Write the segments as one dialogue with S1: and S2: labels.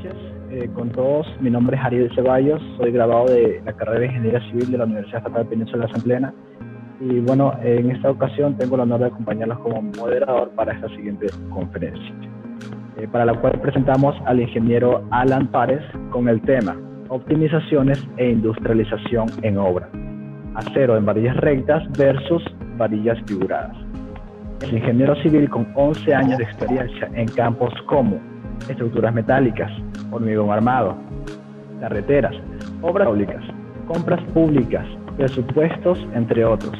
S1: noches con todos. Mi nombre es Ariel Ceballos, soy graduado de la carrera de Ingeniería Civil de la Universidad Estatal Península de San Plena. Y bueno, en esta ocasión tengo el honor de acompañarlos como moderador para esta siguiente conferencia, para la cual presentamos al ingeniero Alan Párez con el tema Optimizaciones e industrialización en obra. Acero en varillas rectas versus varillas figuradas. El ingeniero civil con 11 años de experiencia en campos como estructuras metálicas, hormigón armado, carreteras, obras públicas, compras públicas, presupuestos, entre otros.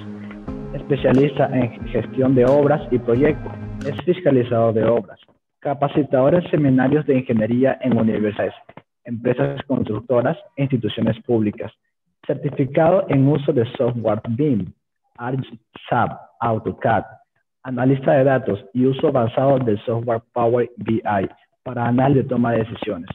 S1: Especialista en gestión de obras y proyectos. Es fiscalizador de obras. Capacitador en seminarios de ingeniería en universidades, empresas constructoras e instituciones públicas. Certificado en uso de software BIM, ArcSAP, AutoCAD. Analista de datos y uso avanzado del software Power BI para análisis de toma de decisiones.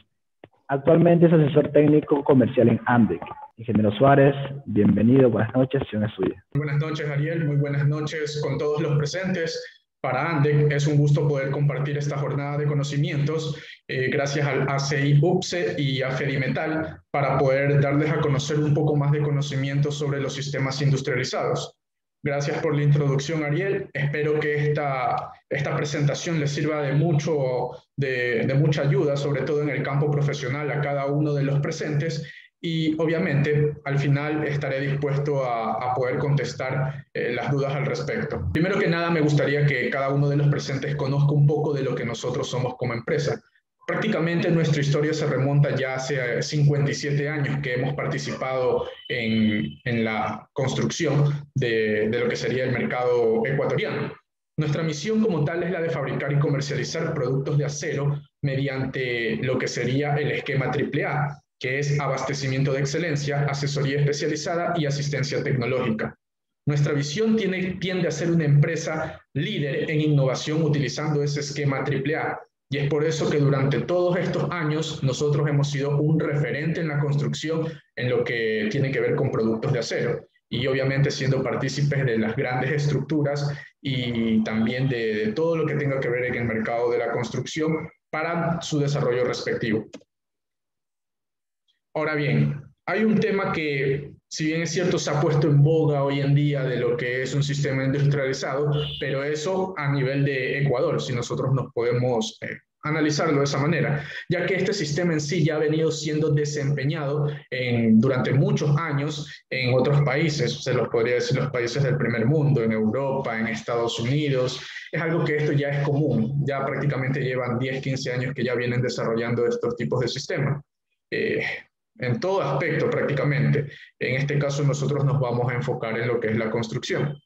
S1: Actualmente es asesor técnico comercial en AMDEC. Ingeniero Suárez, bienvenido, buenas noches, sesión es suya.
S2: Buenas noches, Ariel, muy buenas noches con todos los presentes. Para AMDEC es un gusto poder compartir esta jornada de conocimientos gracias al ACI UPCE y a Fedimetal para poder darles a conocer un poco más de conocimiento sobre los sistemas industrializados. Gracias por la introducción, Ariel. Espero que esta presentación les sirva de mucha ayuda, sobre todo en el campo profesional, a cada uno de los presentes. Y obviamente, al final estaré dispuesto a poder contestar las dudas al respecto. Primero que nada, me gustaría que cada uno de los presentes conozca un poco de lo que nosotros somos como empresa. Prácticamente nuestra historia se remonta ya hace 57 años que hemos participado en la construcción de lo que sería el mercado ecuatoriano. Nuestra misión como tal es la de fabricar y comercializar productos de acero mediante lo que sería el esquema AAA, que es abastecimiento de excelencia, asesoría especializada y asistencia tecnológica. Nuestra visión tiende a ser una empresa líder en innovación utilizando ese esquema AAA. Y es por eso que durante todos estos años nosotros hemos sido un referente en la construcción en lo que tiene que ver con productos de acero. Y obviamente siendo partícipes de las grandes estructuras y también de todo lo que tenga que ver en el mercado de la construcción para su desarrollo respectivo. Ahora bien, hay un tema que, si bien es cierto, se ha puesto en boga hoy en día de lo que es un sistema industrializado, pero eso a nivel de Ecuador, si nosotros nos podemos analizarlo de esa manera, ya que este sistema en sí ya ha venido siendo desempeñado durante muchos años en otros países, se los podría decir los países del primer mundo, en Europa, en Estados Unidos. Es algo que esto ya es común, ya prácticamente llevan 10, 15 años que ya vienen desarrollando estos tipos de sistemas. En todo aspecto prácticamente. En este caso nosotros nos vamos a enfocar en lo que es la construcción.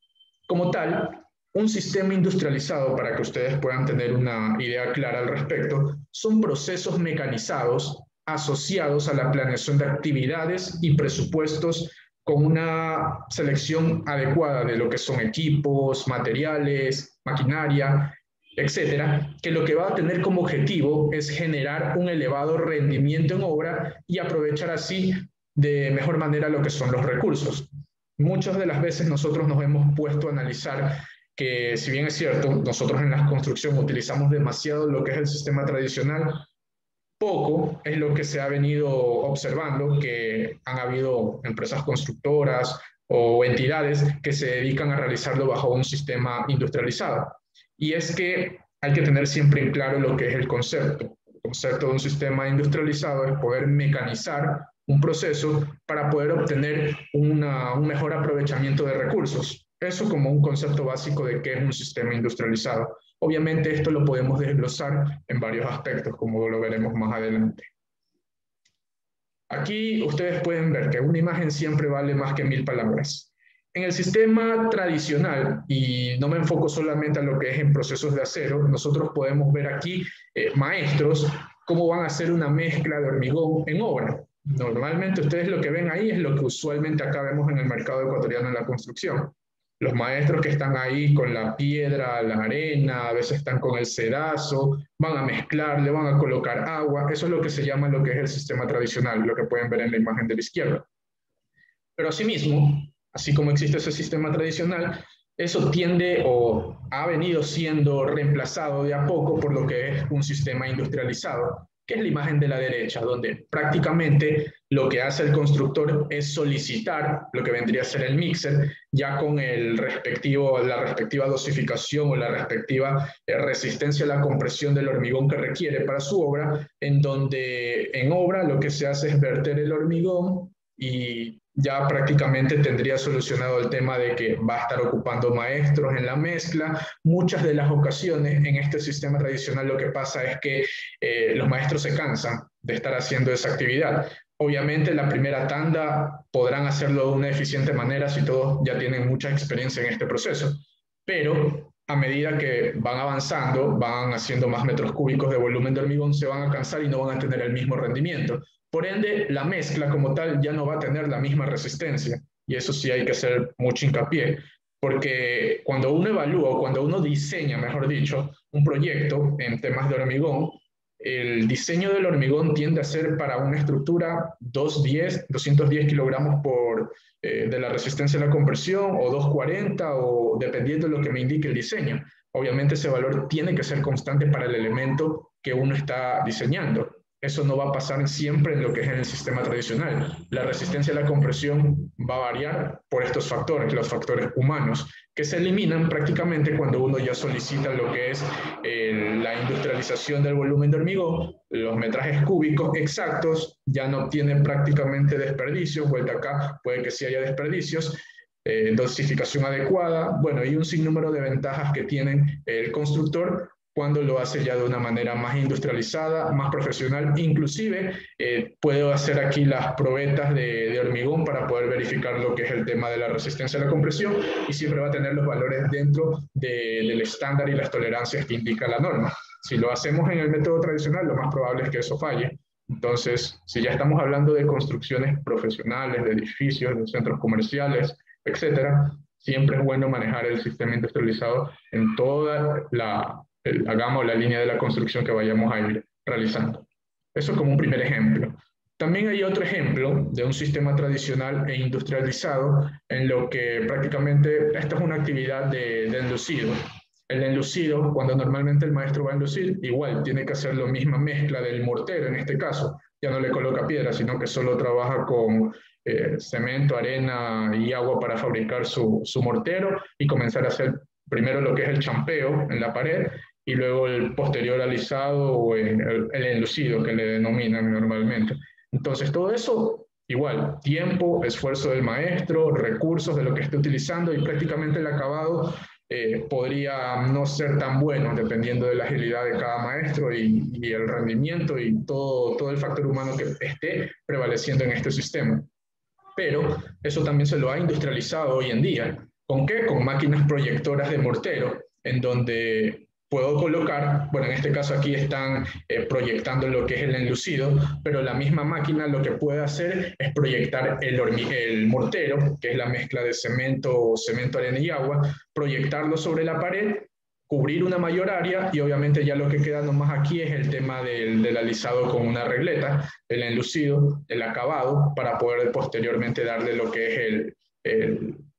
S2: Como tal, un sistema industrializado, para que ustedes puedan tener una idea clara al respecto, son procesos mecanizados asociados a la planeación de actividades y presupuestos con una selección adecuada de lo que son equipos, materiales, maquinaria, etcétera, que lo que va a tener como objetivo es generar un elevado rendimiento en obra y aprovechar así de mejor manera lo que son los recursos. Muchas de las veces nosotros nos hemos puesto a analizar que, si bien es cierto, nosotros en la construcción utilizamos demasiado lo que es el sistema tradicional, poco es lo que se ha venido observando, que han habido empresas constructoras o entidades que se dedican a realizarlo bajo un sistema industrializado. Y es que hay que tener siempre en claro lo que es el concepto. El concepto de un sistema industrializado es poder mecanizar un proceso para poder obtener un mejor aprovechamiento de recursos. Eso como un concepto básico de qué es un sistema industrializado. Obviamente esto lo podemos desglosar en varios aspectos, como lo veremos más adelante. Aquí ustedes pueden ver que una imagen siempre vale más que 1000 palabras. En el sistema tradicional, y no me enfoco solamente a lo que es en procesos de acero, nosotros podemos ver aquí maestros cómo van a hacer una mezcla de hormigón en obra. Normalmente ustedes lo que ven ahí es lo que usualmente acá vemos en el mercado ecuatoriano en la construcción. Los maestros que están ahí con la piedra, la arena, a veces están con el sedazo, van a mezclar, le van a colocar agua. Eso es lo que se llama lo que es el sistema tradicional, lo que pueden ver en la imagen de la izquierda. Pero asimismo, así como existe ese sistema tradicional, eso tiende o ha venido siendo reemplazado de a poco por lo que es un sistema industrializado, que es la imagen de la derecha, donde prácticamente lo que hace el constructor es solicitar lo que vendría a ser el mixer, ya con la respectiva dosificación o la respectiva resistencia a la compresión del hormigón que requiere para su obra, en donde en obra lo que se hace es verter el hormigón y ya prácticamente tendría solucionado el tema de que va a estar ocupando maestros en la mezcla. Muchas de las ocasiones en este sistema tradicional lo que pasa es que los maestros se cansan de estar haciendo esa actividad. Obviamente la primera tanda podrán hacerlo de una eficiente manera si todos ya tienen mucha experiencia en este proceso, pero a medida que van avanzando, van haciendo más metros cúbicos de volumen de hormigón, se van a cansar y no van a tener el mismo rendimiento. Por ende, la mezcla como tal ya no va a tener la misma resistencia, y eso sí hay que hacer mucho hincapié, porque cuando uno evalúa o cuando uno diseña, mejor dicho, un proyecto en temas de hormigón, el diseño del hormigón tiende a ser para una estructura 210 kilogramos de la resistencia a la compresión, o 240, o dependiendo de lo que me indique el diseño. Obviamente ese valor tiene que ser constante para el elemento que uno está diseñando. Eso no va a pasar siempre en lo que es en el sistema tradicional. La resistencia a la compresión va a variar por estos factores, los factores humanos, que se eliminan prácticamente cuando uno ya solicita lo que es la industrialización del volumen de hormigón, los metrajes cúbicos exactos, ya no tienen prácticamente desperdicios, vuelta acá puede que sí haya desperdicios, dosificación adecuada, bueno, y un sinnúmero de ventajas que tiene el constructor cuando lo hace ya de una manera más industrializada, más profesional. Inclusive puedo hacer aquí las probetas de hormigón para poder verificar lo que es el tema de la resistencia a la compresión, y siempre va a tener los valores dentro del estándar y las tolerancias que indica la norma. Si lo hacemos en el método tradicional, lo más probable es que eso falle. Entonces, si ya estamos hablando de construcciones profesionales, de edificios, de centros comerciales, etcétera, siempre es bueno manejar el sistema industrializado en toda la gama o la línea de la construcción que vayamos a ir realizando. Eso como un primer ejemplo. También hay otro ejemplo de un sistema tradicional e industrializado en lo que prácticamente esta es una actividad de enlucido. El enlucido, cuando normalmente el maestro va a enlucir, igual tiene que hacer la misma mezcla del mortero en este caso. Ya no le coloca piedra, sino que solo trabaja con cemento, arena y agua para fabricar su mortero y comenzar a hacer primero lo que es el champeo en la pared y luego el posterior alisado o el enlucido que le denominan normalmente. Entonces todo eso, igual, tiempo, esfuerzo del maestro, recursos de lo que esté utilizando, y prácticamente el acabado podría no ser tan bueno dependiendo de la agilidad de cada maestro y el rendimiento y todo el factor humano que esté prevaleciendo en este sistema. Pero eso también se lo ha industrializado hoy en día. ¿Con qué? Con máquinas proyectoras de mortero, en donde puedo colocar, bueno, en este caso aquí están proyectando lo que es el enlucido, pero la misma máquina lo que puede hacer es proyectar el mortero, que es la mezcla de cemento, arena y agua, proyectarlo sobre la pared, cubrir una mayor área, y obviamente ya lo que queda nomás aquí es el tema del alisado con una regleta, el enlucido, el acabado, para poder posteriormente darle lo que es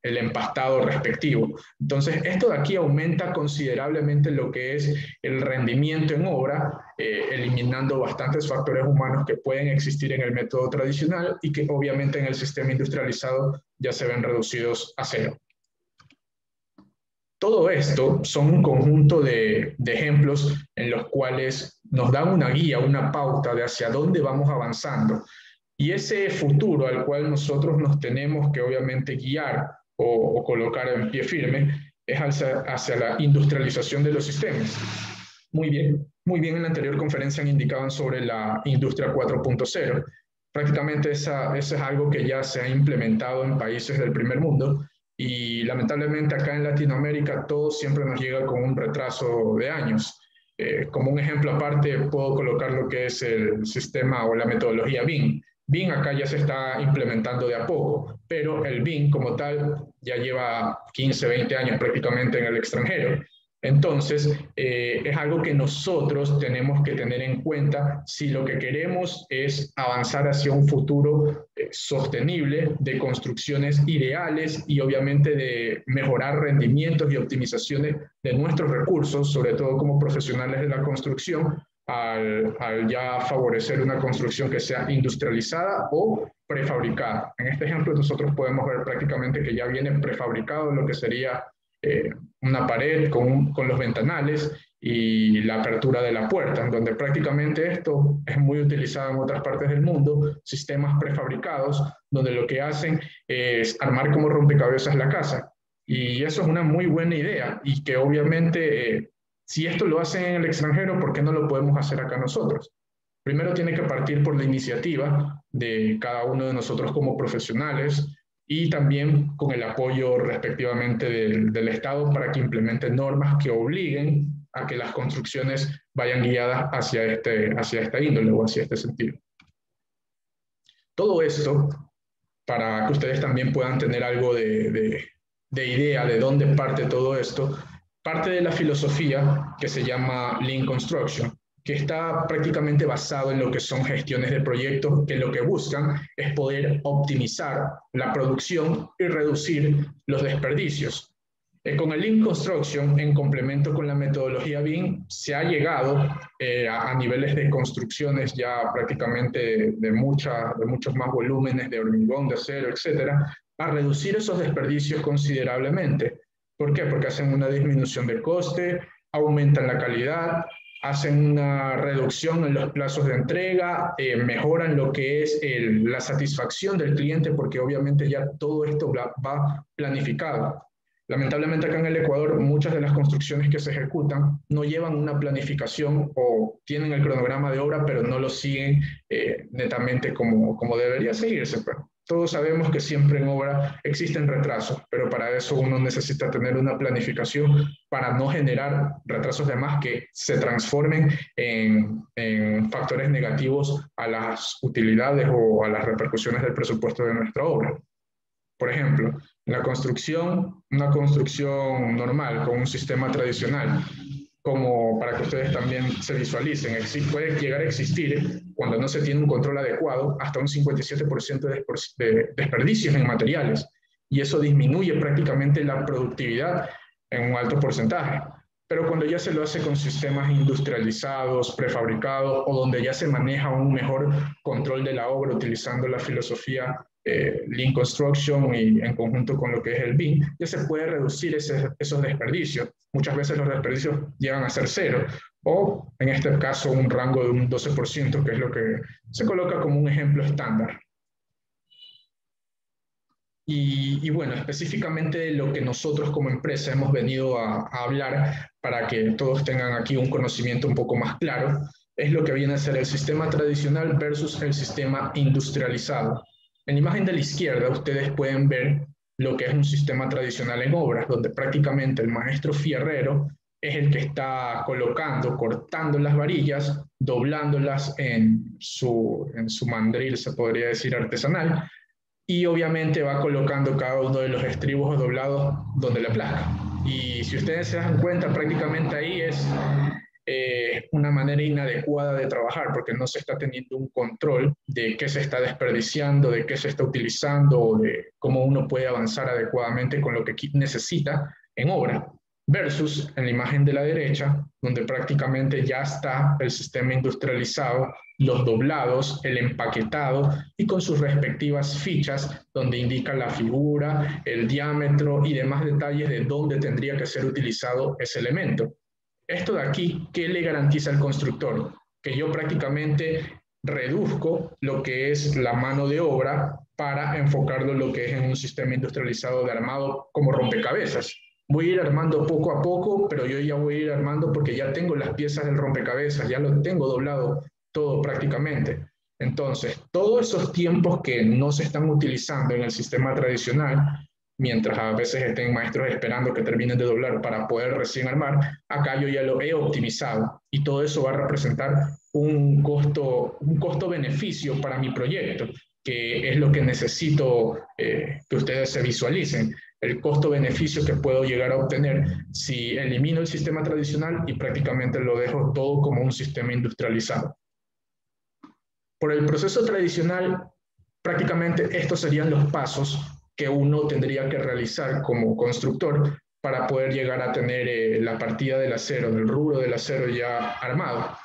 S2: el empastado respectivo. Entonces, esto de aquí aumenta considerablemente lo que es el rendimiento en obra, eliminando bastantes factores humanos que pueden existir en el método tradicional y que obviamente en el sistema industrializado ya se ven reducidos a cero. Todo esto son un conjunto de ejemplos en los cuales nos dan una guía, una pauta de hacia dónde vamos avanzando. Y ese futuro al cual nosotros nos tenemos que obviamente guiar o colocar en pie firme es hacia la industrialización de los sistemas. Muy bien en la anterior conferencia han indicaban sobre la industria 4.0. Prácticamente eso es algo que ya se ha implementado en países del primer mundo, y lamentablemente acá en Latinoamérica todo siempre nos llega con un retraso de años. Como un ejemplo aparte puedo colocar lo que es el sistema o la metodología BIM. BIM acá ya se está implementando de a poco, pero el BIM como tal ya lleva 15, 20 años prácticamente en el extranjero. Entonces, es algo que nosotros tenemos que tener en cuenta si lo que queremos es avanzar hacia un futuro sostenible, de construcciones ideales y obviamente de mejorar rendimientos y optimizaciones de nuestros recursos, sobre todo como profesionales de la construcción, al ya favorecer una construcción que sea industrializada o prefabricada. En este ejemplo nosotros podemos ver prácticamente que ya viene prefabricado lo que sería una pared con los ventanales y la apertura de la puerta, en donde prácticamente esto es muy utilizado en otras partes del mundo, sistemas prefabricados, donde lo que hacen es armar como rompecabezas la casa. Y eso es una muy buena idea y que obviamente si esto lo hacen en el extranjero, ¿por qué no lo podemos hacer acá nosotros? Primero tiene que partir por la iniciativa de cada uno de nosotros como profesionales y también con el apoyo respectivamente del Estado para que implementen normas que obliguen a que las construcciones vayan guiadas hacia esta índole o hacia este sentido. Todo esto, para que ustedes también puedan tener algo de idea de dónde parte todo esto, parte de la filosofía que se llama Lean Construction, que está prácticamente basado en lo que son gestiones de proyectos, que lo que buscan es poder optimizar la producción y reducir los desperdicios. Con el Lean Construction, en complemento con la metodología BIM, se ha llegado a niveles de construcciones ya prácticamente de muchos más volúmenes de hormigón, de acero, etcétera, a reducir esos desperdicios considerablemente. ¿Por qué? Porque hacen una disminución de coste, aumentan la calidad, hacen una reducción en los plazos de entrega, mejoran lo que es la satisfacción del cliente, porque obviamente ya todo esto va planificado. Lamentablemente acá en el Ecuador muchas de las construcciones que se ejecutan no llevan una planificación o tienen el cronograma de obra, pero no lo siguen netamente como debería seguirse. Pero todos sabemos que siempre en obra existen retrasos, pero para eso uno necesita tener una planificación para no generar retrasos de más que se transformen en factores negativos a las utilidades o a las repercusiones del presupuesto de nuestra obra. Por ejemplo, una construcción normal con un sistema tradicional, como para que ustedes también se visualicen, puede llegar a existir, cuando no se tiene un control adecuado, hasta un 57% de desperdicios en materiales, y eso disminuye prácticamente la productividad en un alto porcentaje. Pero cuando ya se lo hace con sistemas industrializados, prefabricados, o donde ya se maneja un mejor control de la obra utilizando la filosofía Lean Construction y en conjunto con lo que es el BIM, ya se puede reducir esos desperdicios. Muchas veces los desperdicios llegan a ser cero, o en este caso un rango de un 12%, que es lo que se coloca como un ejemplo estándar. Y bueno, específicamente lo que nosotros como empresa hemos venido a hablar para que todos tengan aquí un conocimiento un poco más claro, es lo que viene a ser el sistema tradicional versus el sistema industrializado. En la imagen de la izquierda ustedes pueden ver lo que es un sistema tradicional en obras, donde prácticamente el maestro fierrero es el que está colocando, cortando las varillas, doblándolas en su mandril, se podría decir artesanal, y obviamente va colocando cada uno de los estribos doblados donde le plazca. Y si ustedes se dan cuenta, prácticamente ahí es una manera inadecuada de trabajar, porque no se está teniendo un control de qué se está desperdiciando, de qué se está utilizando, o de cómo uno puede avanzar adecuadamente con lo que necesita en obra. Versus en la imagen de la derecha, donde prácticamente ya está el sistema industrializado, los doblados, el empaquetado y con sus respectivas fichas donde indica la figura, el diámetro y demás detalles de dónde tendría que ser utilizado ese elemento. Esto de aquí, ¿qué le garantiza al constructor? Que yo prácticamente reduzco lo que es la mano de obra para enfocarlo en lo que es en un sistema industrializado de armado como rompecabezas. Voy a ir armando poco a poco, pero yo ya voy a ir armando porque ya tengo las piezas del rompecabezas, ya lo tengo doblado todo prácticamente. Entonces, todos esos tiempos que no se están utilizando en el sistema tradicional, mientras a veces estén maestros esperando que terminen de doblar para poder recién armar, acá yo ya lo he optimizado y todo eso va a representar un costo-beneficio para mi proyecto, que es lo que necesito que ustedes se visualicen. El costo-beneficio que puedo llegar a obtener si elimino el sistema tradicional y prácticamente lo dejo todo como un sistema industrializado. Por el proceso tradicional, prácticamente estos serían los pasos que uno tendría que realizar como constructor para poder llegar a tener la partida del acero, del rubro del acero ya armado.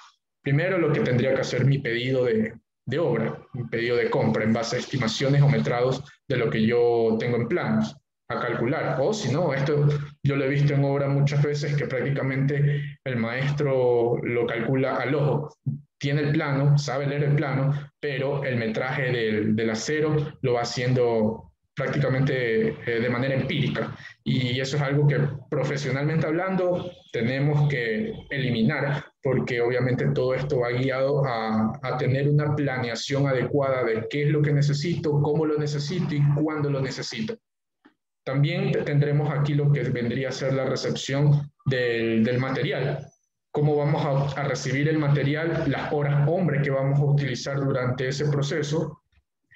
S2: Primero, lo que tendría que hacer mi pedido de obra, mi pedido de compra, en base a estimaciones o metrados de lo que yo tengo en planos a calcular. O si no, esto yo lo he visto en obra muchas veces, que prácticamente el maestro lo calcula al ojo. Tiene el plano, sabe leer el plano, pero el metraje del acero lo va haciendo prácticamente de manera empírica. Y eso es algo que, profesionalmente hablando, tenemos que eliminar, porque obviamente todo esto va guiado a tener una planeación adecuada de qué es lo que necesito, cómo lo necesito y cuándo lo necesito. También tendremos aquí lo que vendría a ser la recepción del material. Cómo vamos a recibir el material, las horas hombre que vamos a utilizar durante ese proceso,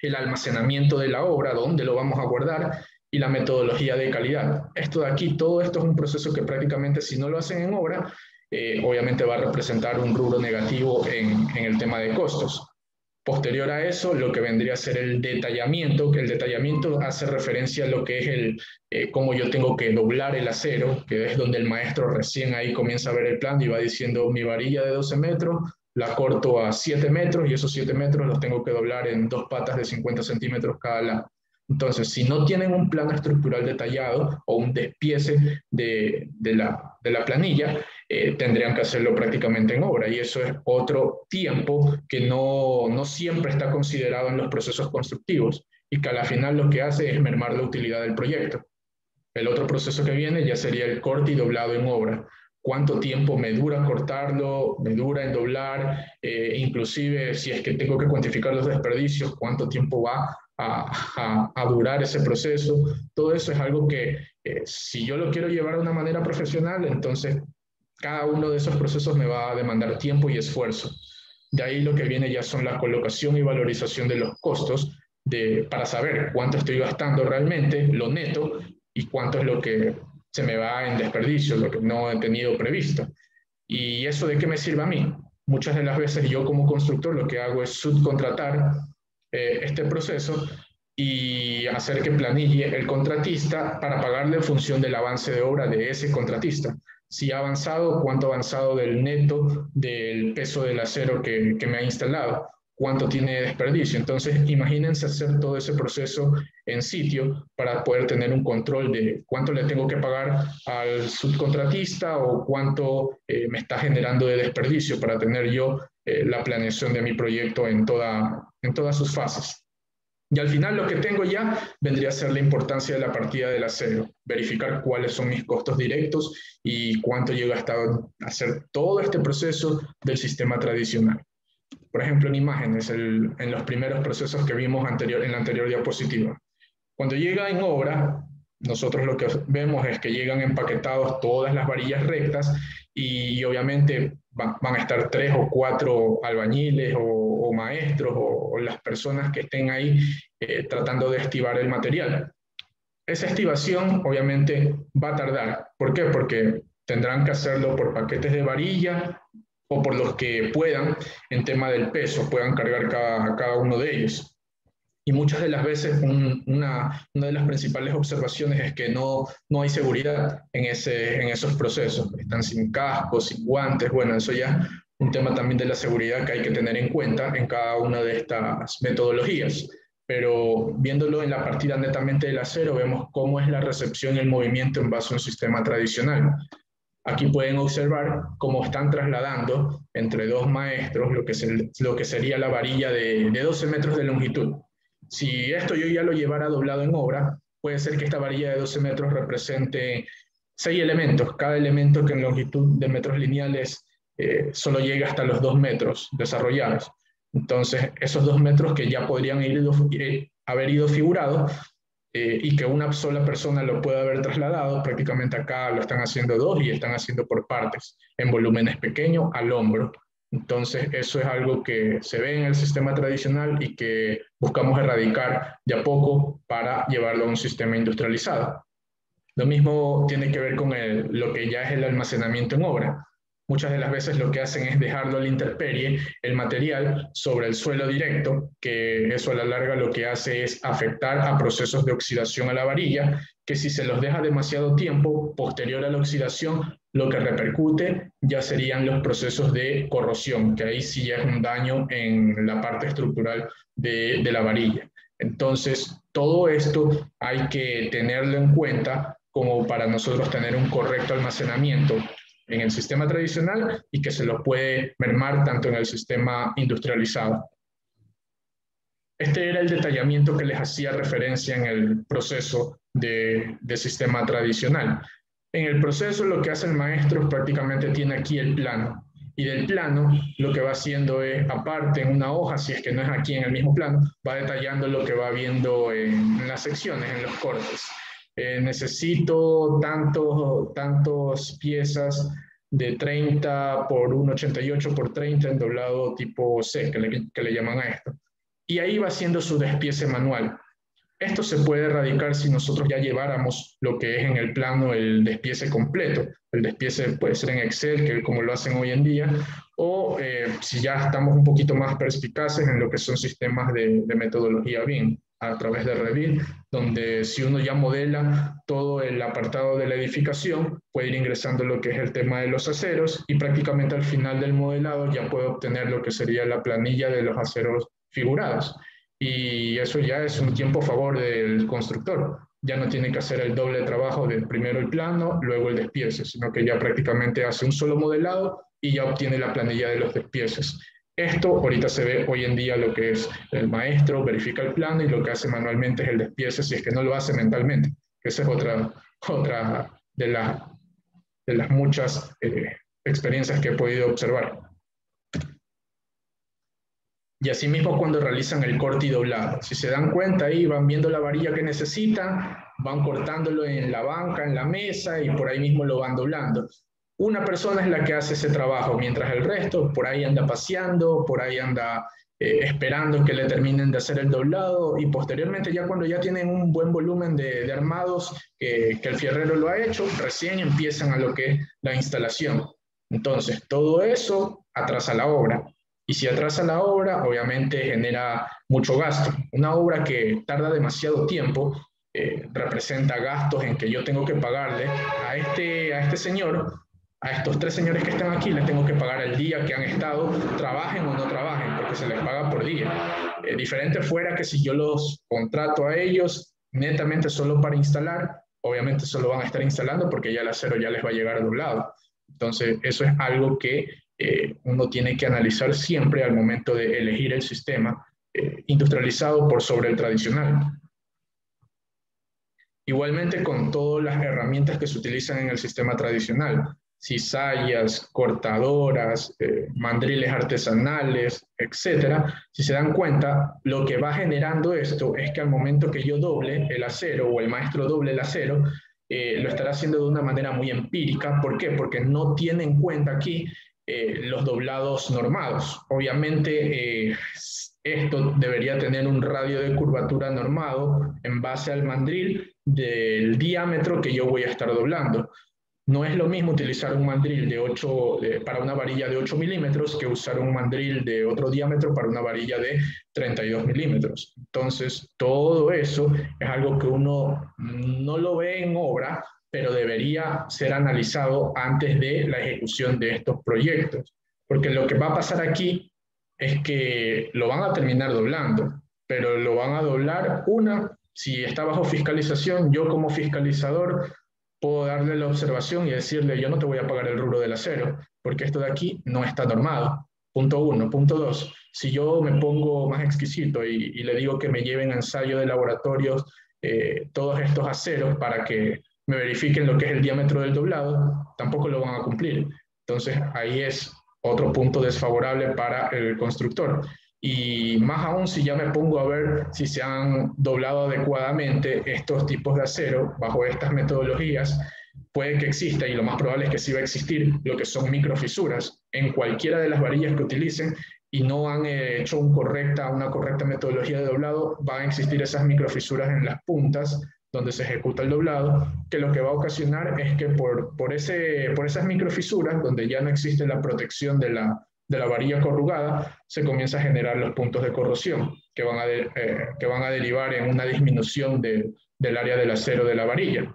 S2: el almacenamiento de la obra, dónde lo vamos a guardar, y la metodología de calidad. Esto de aquí, todo esto es un proceso que prácticamente, si no lo hacen en obra, obviamente va a representar un rubro negativo en el tema de costos. Posterior a eso, lo que vendría a ser el detallamiento, que el detallamiento hace referencia a lo que es cómo yo tengo que doblar el acero, que es donde el maestro recién ahí comienza a ver el plan y va diciendo: mi varilla de 12 metros, la corto a 7 metros, y esos 7 metros los tengo que doblar en 2 patas de 50 centímetros cada lado. Entonces, si no tienen un plano estructural detallado o un despiece de la planilla, tendrían que hacerlo prácticamente en obra, y eso es otro tiempo que no siempre está considerado en los procesos constructivos, y que a la final lo que hace es mermar la utilidad del proyecto. El otro proceso que viene ya sería el corte y doblado en obra. ¿Cuánto tiempo me dura cortarlo? ¿Me dura en doblar? Inclusive, si es que tengo que cuantificar los desperdicios, ¿cuánto tiempo va a durar ese proceso? Todo eso es algo que, si yo lo quiero llevar de una manera profesional, entonces cada uno de esos procesos me va a demandar tiempo y esfuerzo. De ahí lo que viene ya son la colocación y valorización de los costos, para saber cuánto estoy gastando realmente, lo neto, y cuánto es lo que se me va en desperdicio, lo que no he tenido previsto. ¿Y eso de qué me sirve a mí? Muchas de las veces yo, como constructor, lo que hago es subcontratar este proceso y hacer que planille el contratista para pagarle en función del avance de obra de ese contratista. Si ha avanzado, cuánto ha avanzado del neto del peso del acero que me ha instalado, cuánto tiene desperdicio. Entonces, imagínense hacer todo ese proceso en sitio para poder tener un control de cuánto le tengo que pagar al subcontratista o cuánto me está generando de desperdicio, para tener yo la planeación de mi proyecto en todas sus fases. Y al final lo que tengo ya vendría a ser la importancia de la partida del acero, verificar cuáles son mis costos directos y cuánto yo he gastado en hacer todo este proceso del sistema tradicional. Por ejemplo, en imágenes, en los primeros procesos que vimos en la anterior diapositiva. Cuando llega en obra, nosotros lo que vemos es que llegan empaquetados todas las varillas rectas, y obviamente van a estar 3 o 4 albañiles o maestros o las personas que estén ahí tratando de estivar el material. Esa estivación obviamente va a tardar. ¿Por qué? Porque tendrán que hacerlo por paquetes de varilla o por los que puedan, en tema del peso, puedan cargar cada uno de ellos. Y muchas de las veces una de las principales observaciones es que no hay seguridad en esos procesos. Están sin cascos, sin guantes. Bueno, eso ya es un tema también de la seguridad que hay que tener en cuenta en cada una de estas metodologías. Pero viéndolo en la partida netamente del acero, vemos cómo es la recepción y el movimiento en base a un sistema tradicional. Aquí pueden observar cómo están trasladando entre 2 maestros lo que sería la varilla de 12 metros de longitud. Si esto yo ya lo llevara doblado en obra, puede ser que esta varilla de 12 metros represente 6 elementos, cada elemento que en longitud de metros lineales solo llega hasta los 2 metros desarrollados. Entonces, esos 2 metros que ya podrían haber ido figurados, y que una sola persona lo pueda haber trasladado, prácticamente acá lo están haciendo 2 y están haciendo por partes, en volúmenes pequeños al hombro. Entonces, eso es algo que se ve en el sistema tradicional y que buscamos erradicar de a poco para llevarlo a un sistema industrializado. Lo mismo tiene que ver con lo que ya es el almacenamiento en obra. muchas de las veces lo que hacen es dejarlo a la intemperie, el material, sobre el suelo directo, que eso a la larga lo que hace es afectar a procesos de oxidación a la varilla, que si se los deja demasiado tiempo, posterior a la oxidación, lo que repercute ya serían los procesos de corrosión, que ahí sí ya es un daño en la parte estructural de la varilla. Entonces, todo esto hay que tenerlo en cuenta como para nosotros tener un correcto almacenamiento en el sistema tradicional y que se lo puede mermar tanto en el sistema industrializado. Este era el detallamiento que les hacía referencia en el proceso de sistema tradicional. En el proceso lo que hace el maestro prácticamente tiene aquí el plano. Y del plano lo que va haciendo es, aparte en una hoja, si es que no es aquí en el mismo plano, va detallando lo que va viendo en las secciones, en los cortes. Necesito tantos piezas de 30 por 1,88 por 30 en doblado tipo C, que le llaman a esto. Y ahí va haciendo su despiece manual. Esto se puede erradicar si nosotros ya lleváramos lo que es en el plano el despiece completo. El despiece puede ser en Excel, que como lo hacen hoy en día, o si ya estamos un poquito más perspicaces en lo que son sistemas de metodología BIM, a través de Revit, donde si uno ya modela todo el apartado de la edificación, puede ir ingresando lo que es el tema de los aceros y prácticamente al final del modelado ya puede obtener lo que sería la planilla de los aceros figurados. Y eso ya es un tiempo a favor del constructor. Ya no tiene que hacer el doble trabajo de primero el plano, luego el despiece, sino que ya prácticamente hace un solo modelado y ya obtiene la planilla de los despieces. Esto ahorita se ve hoy en día lo que es el maestro, verifica el plano y lo que hace manualmente es el despiece, si es que no lo hace mentalmente. Esa es otra de las muchas experiencias que he podido observar. Y asimismo cuando realizan el corte y doblado. Si se dan cuenta ahí van viendo la varilla que necesitan, van cortándolo en la banca, en la mesa y por ahí mismo lo van doblando. Una persona es la que hace ese trabajo, mientras el resto por ahí anda paseando, por ahí anda esperando que le terminen de hacer el doblado y posteriormente ya cuando ya tienen un buen volumen de armados que el fierrero lo ha hecho, recién empiezan a lo que es la instalación. Entonces todo eso atrasa la obra. Y si atrasa la obra, obviamente genera mucho gasto. Una obra que tarda demasiado tiempo representa gastos en que yo tengo que pagarle a este señor, a estos 3 señores que están aquí, les tengo que pagar el día que han estado, trabajen o no trabajen, porque se les paga por día. Diferente fuera que si yo los contrato a ellos netamente solo para instalar, obviamente solo van a estar instalando porque ya el acero ya les va a llegar doblado. Entonces, eso es algo que uno tiene que analizar siempre al momento de elegir el sistema industrializado por sobre el tradicional. Igualmente con todas las herramientas que se utilizan en el sistema tradicional, cizallas, cortadoras, mandriles artesanales, etcétera. Si se dan cuenta, lo que va generando esto es que al momento que yo doble el acero o el maestro doble el acero, lo estará haciendo de una manera muy empírica. ¿Por qué? Porque no tiene en cuenta aquí los doblados normados. Obviamente esto debería tener un radio de curvatura normado en base al mandril del diámetro que yo voy a estar doblando. No es lo mismo utilizar un mandril para una varilla de 8 milímetros que usar un mandril de otro diámetro para una varilla de 32 milímetros. Entonces, todo eso es algo que uno no lo ve en obra, pero debería ser analizado antes de la ejecución de estos proyectos. Porque lo que va a pasar aquí es que lo van a terminar doblando, pero lo van a doblar si está bajo fiscalización, yo como fiscalizador puedo darle la observación y decirle, yo no te voy a pagar el rubro del acero, porque esto de aquí no está normado. Punto 1. Punto 2. Si yo me pongo más exquisito y le digo que me lleven a ensayo de laboratorios todos estos aceros para que me verifiquen lo que es el diámetro del doblado, tampoco lo van a cumplir. Entonces ahí es otro punto desfavorable para el constructor. Y más aún si ya me pongo a ver si se han doblado adecuadamente estos tipos de acero bajo estas metodologías, puede que exista, y lo más probable es que sí va a existir, lo que son microfisuras en cualquiera de las varillas que utilicen y no han hecho una correcta metodología de doblado, van a existir esas microfisuras en las puntas donde se ejecuta el doblado, que lo que va a ocasionar es que por esas microfisuras, donde ya no existe la protección de la varilla corrugada, se comienza a generar los puntos de corrosión, que van a derivar en una disminución del área del acero de la varilla.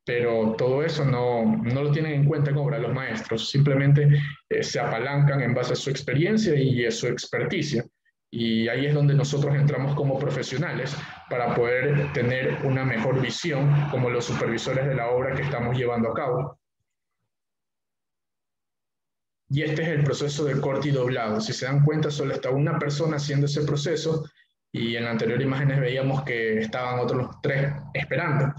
S2: Pero todo eso no lo tienen en cuenta en obra los maestros, simplemente se apalancan en base a su experiencia y a su experticia. Y ahí es donde nosotros entramos como profesionales para poder tener una mejor visión como los supervisores de la obra que estamos llevando a cabo. Y este es el proceso de corte y doblado. Si se dan cuenta, solo está una persona haciendo ese proceso y en las anteriores imágenes veíamos que estaban otros 3 esperando.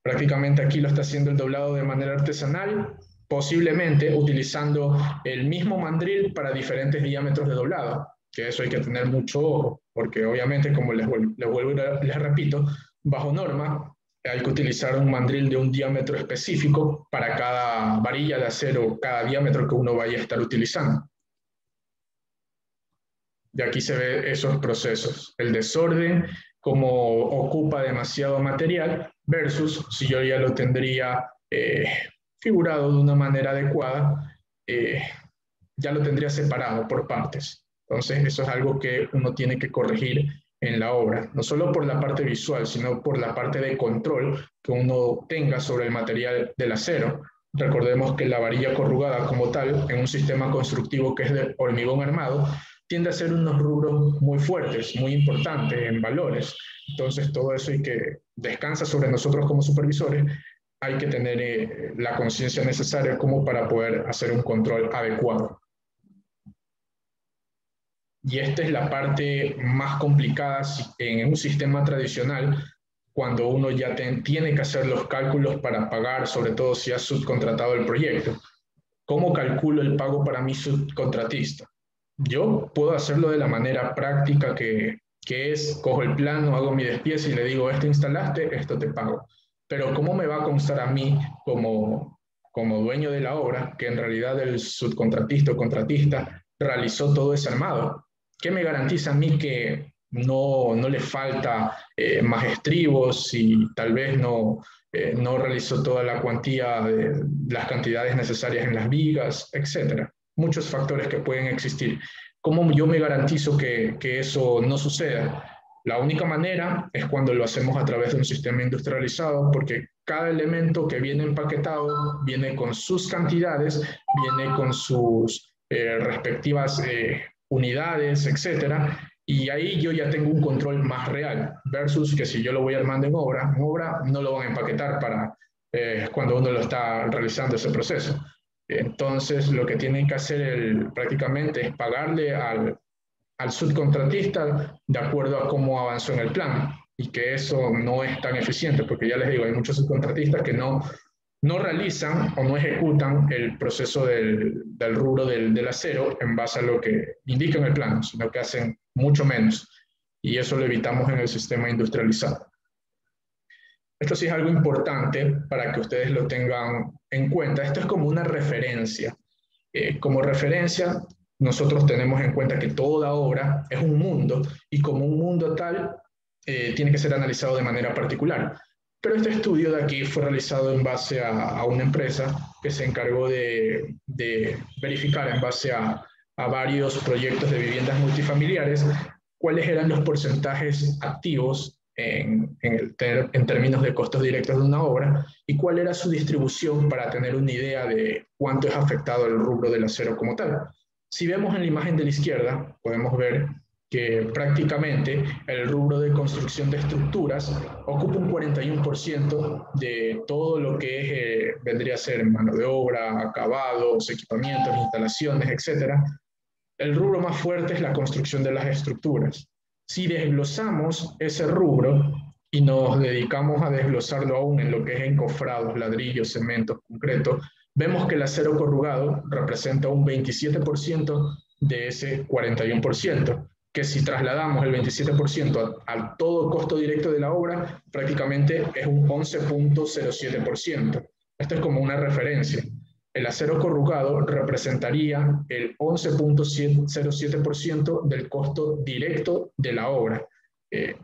S2: Prácticamente aquí lo está haciendo el doblado de manera artesanal, posiblemente utilizando el mismo mandril para diferentes diámetros de doblado, que eso hay que tener mucho ojo, porque obviamente, como les repito, bajo norma hay que utilizar un mandril de un diámetro específico para cada varilla de acero, cada diámetro que uno vaya a estar utilizando. Y aquí se ve esos procesos, el desorden, cómo ocupa demasiado material, versus si yo ya lo tendría figurado de una manera adecuada, ya lo tendría separado por partes. Entonces eso es algo que uno tiene que corregir en la obra, no solo por la parte visual, sino por la parte de control que uno tenga sobre el material del acero. Recordemos que la varilla corrugada como tal, en un sistema constructivo que es de hormigón armado, tiende a ser unos rubros muy fuertes, muy importantes en valores. Entonces todo eso hay que descansa sobre nosotros como supervisores, hay que tener la conciencia necesaria como para poder hacer un control adecuado. Y esta es la parte más complicada en un sistema tradicional, cuando uno ya tiene que hacer los cálculos para pagar, sobre todo si ha subcontratado el proyecto. ¿Cómo calculo el pago para mi subcontratista? Yo puedo hacerlo de la manera práctica que es, cojo el plano, hago mi despiece y le digo, esto instalaste, esto te pago. Pero ¿cómo me va a constar a mí como dueño de la obra, que en realidad el subcontratista o contratista realizó todo ese armado? ¿Qué me garantiza a mí que no le falta más estribos y tal vez no realizó toda la cuantía de las cantidades necesarias en las vigas, etcétera? Muchos factores que pueden existir. ¿Cómo yo me garantizo que eso no suceda? La única manera es cuando lo hacemos a través de un sistema industrializado, porque cada elemento que viene empaquetado viene con sus cantidades, viene con sus respectivas unidades, etcétera, y ahí yo ya tengo un control más real, versus que si yo lo voy armando en obra no lo van a empaquetar para cuando uno lo está realizando ese proceso. Entonces, lo que tienen que hacer prácticamente es pagarle al subcontratista de acuerdo a cómo avanzó en el plan, y que eso no es tan eficiente, porque ya les digo, hay muchos subcontratistas que no realizan o no ejecutan el proceso del rubro del acero en base a lo que indica en el plan, sino que hacen mucho menos, y eso lo evitamos en el sistema industrializado. Esto sí es algo importante para que ustedes lo tengan en cuenta. Esto es como una referencia. Como referencia, nosotros tenemos en cuenta que toda obra es un mundo, y como un mundo tal, tiene que ser analizado de manera particular. Pero este estudio de aquí fue realizado en base a una empresa que se encargó de verificar en base a varios proyectos de viviendas multifamiliares cuáles eran los porcentajes activos en términos de costos directos de una obra y cuál era su distribución para tener una idea de cuánto es afectado el rubro del acero como tal. Si vemos en la imagen de la izquierda, podemos ver que prácticamente el rubro de construcción de estructuras ocupa un 41% de todo lo que vendría a ser mano de obra, acabados, equipamientos, instalaciones, etc. El rubro más fuerte es la construcción de las estructuras. Si desglosamos ese rubro y nos dedicamos a desglosarlo aún en lo que es encofrados, ladrillos, cementos, concreto, vemos que el acero corrugado representa un 27% de ese 41%, que si trasladamos el 27% a todo costo directo de la obra, prácticamente es un 11.07%. Esto es como una referencia. El acero corrugado representaría el 11.07% del costo directo de la obra.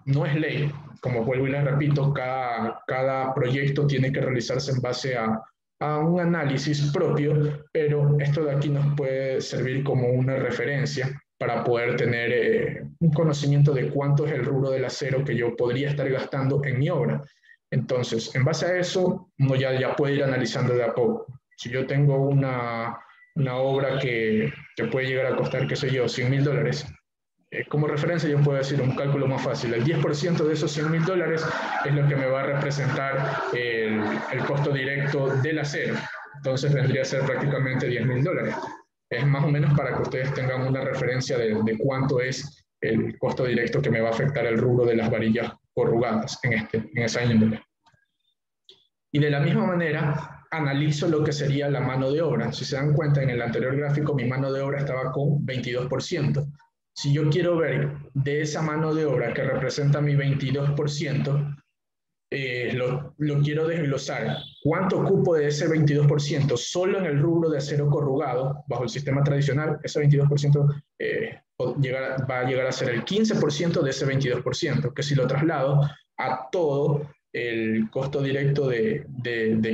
S2: no es ley. Como vuelvo y les repito, cada proyecto tiene que realizarse en base a un análisis propio, pero esto de aquí nos puede servir como una referencia para poder tener un conocimiento de cuánto es el rubro del acero que yo podría estar gastando en mi obra. Entonces, en base a eso, uno ya puede ir analizando de a poco. Si yo tengo una obra que puede llegar a costar, qué sé yo, $100.000, como referencia yo puedo decir un cálculo más fácil. El 10% de esos $100.000 es lo que me va a representar el costo directo del acero. Entonces vendría a ser prácticamente $10.000. Es más o menos para que ustedes tengan una referencia de cuánto es el costo directo que me va a afectar el rubro de las varillas corrugadas en esa índole. Y de la misma manera, analizo lo que sería la mano de obra. Si se dan cuenta, en el anterior gráfico mi mano de obra estaba con 22%. Si yo quiero ver de esa mano de obra que representa mi 22%, lo quiero desglosar. ¿Cuánto ocupo de ese 22% solo en el rubro de acero corrugado bajo el sistema tradicional? Ese 22% va a llegar a ser el 15% de ese 22%, que si lo traslado a todo el costo directo de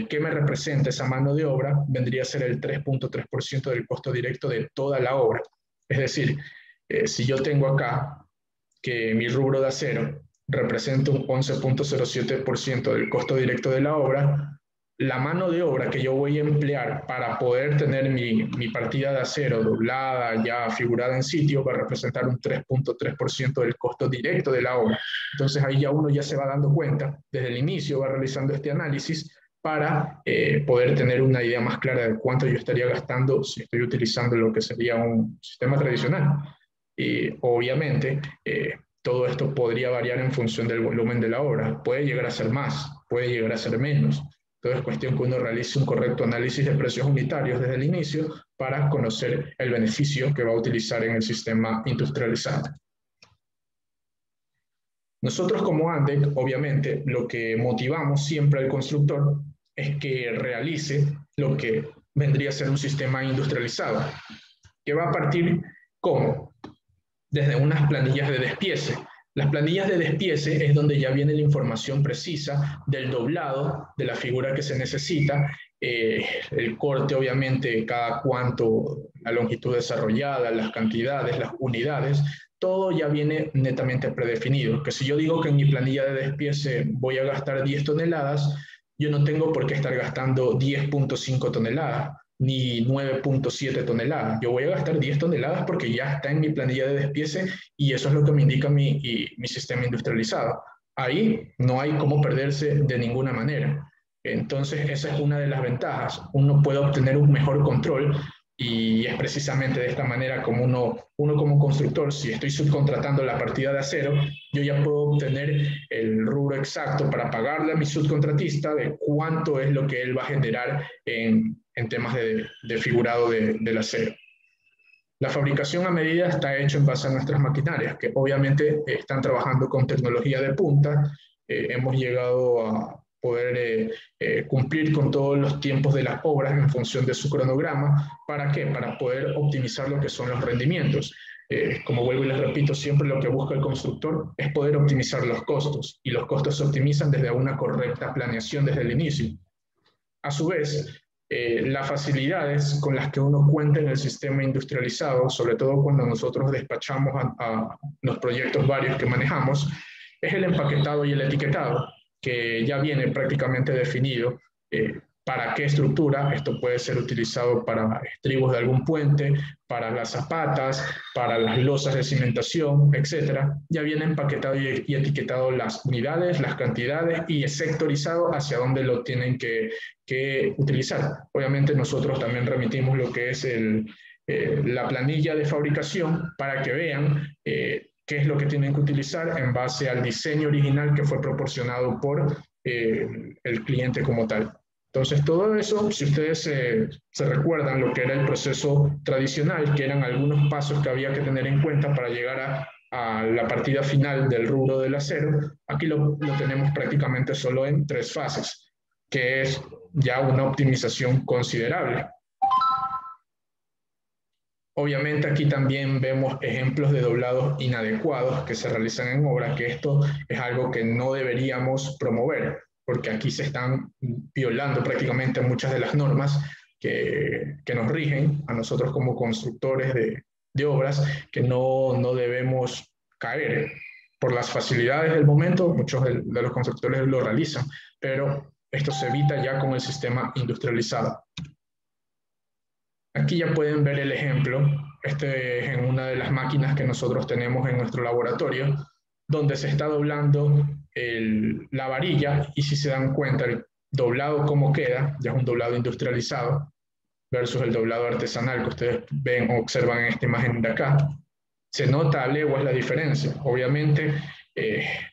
S2: qué me representa esa mano de obra, vendría a ser el 3.3% del costo directo de toda la obra. Es decir, si yo tengo acá que mi rubro de acero representa un 11.07% del costo directo de la obra, la mano de obra que yo voy a emplear para poder tener mi partida de acero doblada, ya figurada en sitio, va a representar un 3.3% del costo directo de la obra. Entonces ahí ya uno ya se va dando cuenta, desde el inicio va realizando este análisis para poder tener una idea más clara de cuánto yo estaría gastando si estoy utilizando lo que sería un sistema tradicional. Y obviamente todo esto podría variar en función del volumen de la obra. Puede llegar a ser más, puede llegar a ser menos. Todo es cuestión que uno realice un correcto análisis de precios unitarios desde el inicio para conocer el beneficio que va a utilizar en el sistema industrializado. Nosotros como ANDEC, obviamente, lo que motivamos siempre al constructor es que realice lo que vendría a ser un sistema industrializado, que va a partir ¿cómo? Desde unas planillas de despiece. Las planillas de despiece es donde ya viene la información precisa del doblado, de la figura que se necesita, el corte obviamente, cada cuánto, la longitud desarrollada, las cantidades, las unidades, todo ya viene netamente predefinido. Que si yo digo que en mi planilla de despiece voy a gastar 10 toneladas, yo no tengo por qué estar gastando 10.5 toneladas ni 9.7 toneladas. Yo voy a gastar 10 toneladas porque ya está en mi planilla de despiece y eso es lo que me indica mi sistema industrializado. Ahí no hay cómo perderse de ninguna manera. Entonces, esa es una de las ventajas. Uno puede obtener un mejor control y es precisamente de esta manera como uno como constructor, si estoy subcontratando la partida de acero, yo ya puedo obtener el rubro exacto para pagarle a mi subcontratista de cuánto es lo que él va a generar en temas de figurado del acero. La fabricación a medida está hecha en base a nuestras maquinarias, que obviamente están trabajando con tecnología de punta. Hemos llegado a poder cumplir con todos los tiempos de las obras en función de su cronograma. ¿Para qué? Para poder optimizar lo que son los rendimientos. Como vuelvo y les repito, siempre lo que busca el constructor es poder optimizar los costos, y los costos se optimizan desde una correcta planeación desde el inicio. A su vez, las facilidades con las que uno cuenta en el sistema industrializado, sobre todo cuando nosotros despachamos a los proyectos varios que manejamos, es el empaquetado y el etiquetado, que ya viene prácticamente definido para qué estructura. Esto puede ser utilizado para estribos de algún puente, para las zapatas, para las losas de cimentación, etc. Ya viene empaquetado y etiquetado las unidades, las cantidades y sectorizado hacia dónde lo tienen que utilizar. Obviamente nosotros también remitimos lo que es la planilla de fabricación para que vean qué es lo que tienen que utilizar en base al diseño original que fue proporcionado por el cliente como tal. Entonces, todo eso, si ustedes se recuerdan lo que era el proceso tradicional, que eran algunos pasos que había que tener en cuenta para llegar a la partida final del rubro del acero, aquí lo tenemos prácticamente solo en 3 fases, que es ya una optimización considerable. Obviamente aquí también vemos ejemplos de doblados inadecuados que se realizan en obra, que esto es algo que no deberíamos promover, porque aquí se están violando prácticamente muchas de las normas que nos rigen a nosotros como constructores de obras, que no debemos caer. Por las facilidades del momento, muchos de los constructores lo realizan, pero esto se evita ya con el sistema industrializado. Aquí ya pueden ver el ejemplo. Este es en una de las máquinas que nosotros tenemos en nuestro laboratorio, donde se está doblando la varilla, y si se dan cuenta, el doblado cómo queda, ya es un doblado industrializado, versus el doblado artesanal que ustedes ven o observan en esta imagen de acá. Se nota a leguas la diferencia. Obviamente,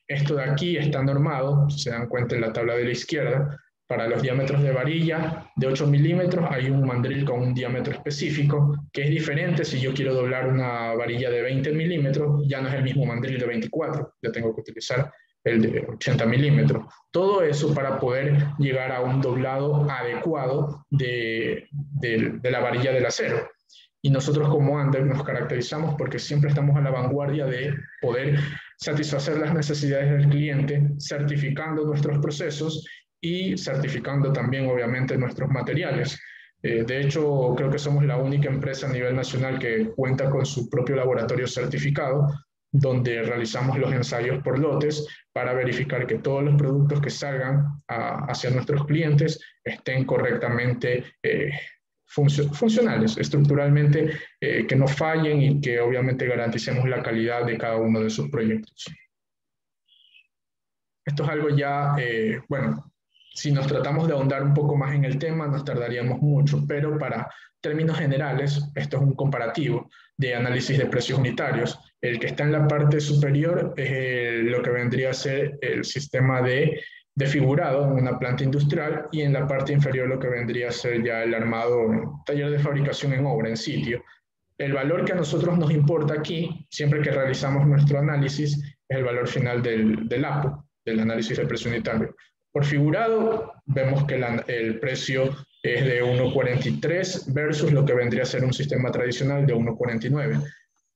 S2: esto de aquí está normado, si se dan cuenta en la tabla de la izquierda. Para los diámetros de varilla de 8 milímetros hay un mandril con un diámetro específico, que es diferente. Si yo quiero doblar una varilla de 20 milímetros, ya no es el mismo mandril de 24, ya tengo que utilizar el de 80 milímetros. Todo eso para poder llegar a un doblado adecuado de la varilla del acero. Y nosotros como Ander nos caracterizamos porque siempre estamos a la vanguardia de poder satisfacer las necesidades del cliente, certificando nuestros procesos y certificando también, obviamente, nuestros materiales. De hecho, creo que somos la única empresa a nivel nacional que cuenta con su propio laboratorio certificado, donde realizamos los ensayos por lotes para verificar que todos los productos que salgan hacia nuestros clientes estén correctamente funcionales, estructuralmente, que no fallen y que obviamente garanticemos la calidad de cada uno de sus proyectos. Esto es algo ya, bueno, si nos tratamos de ahondar un poco más en el tema, nos tardaríamos mucho, pero para términos generales, esto es un comparativo de análisis de precios unitarios. El que está en la parte superior es lo que vendría a ser el sistema de figurado en una planta industrial, y en la parte inferior lo que vendría a ser ya el armado en taller de fabricación en obra, en sitio. El valor que a nosotros nos importa aquí, siempre que realizamos nuestro análisis, es el valor final del APU, del análisis de precio unitario. Por figurado, vemos que el precio es de 1,43 versus lo que vendría a ser un sistema tradicional de 1,49.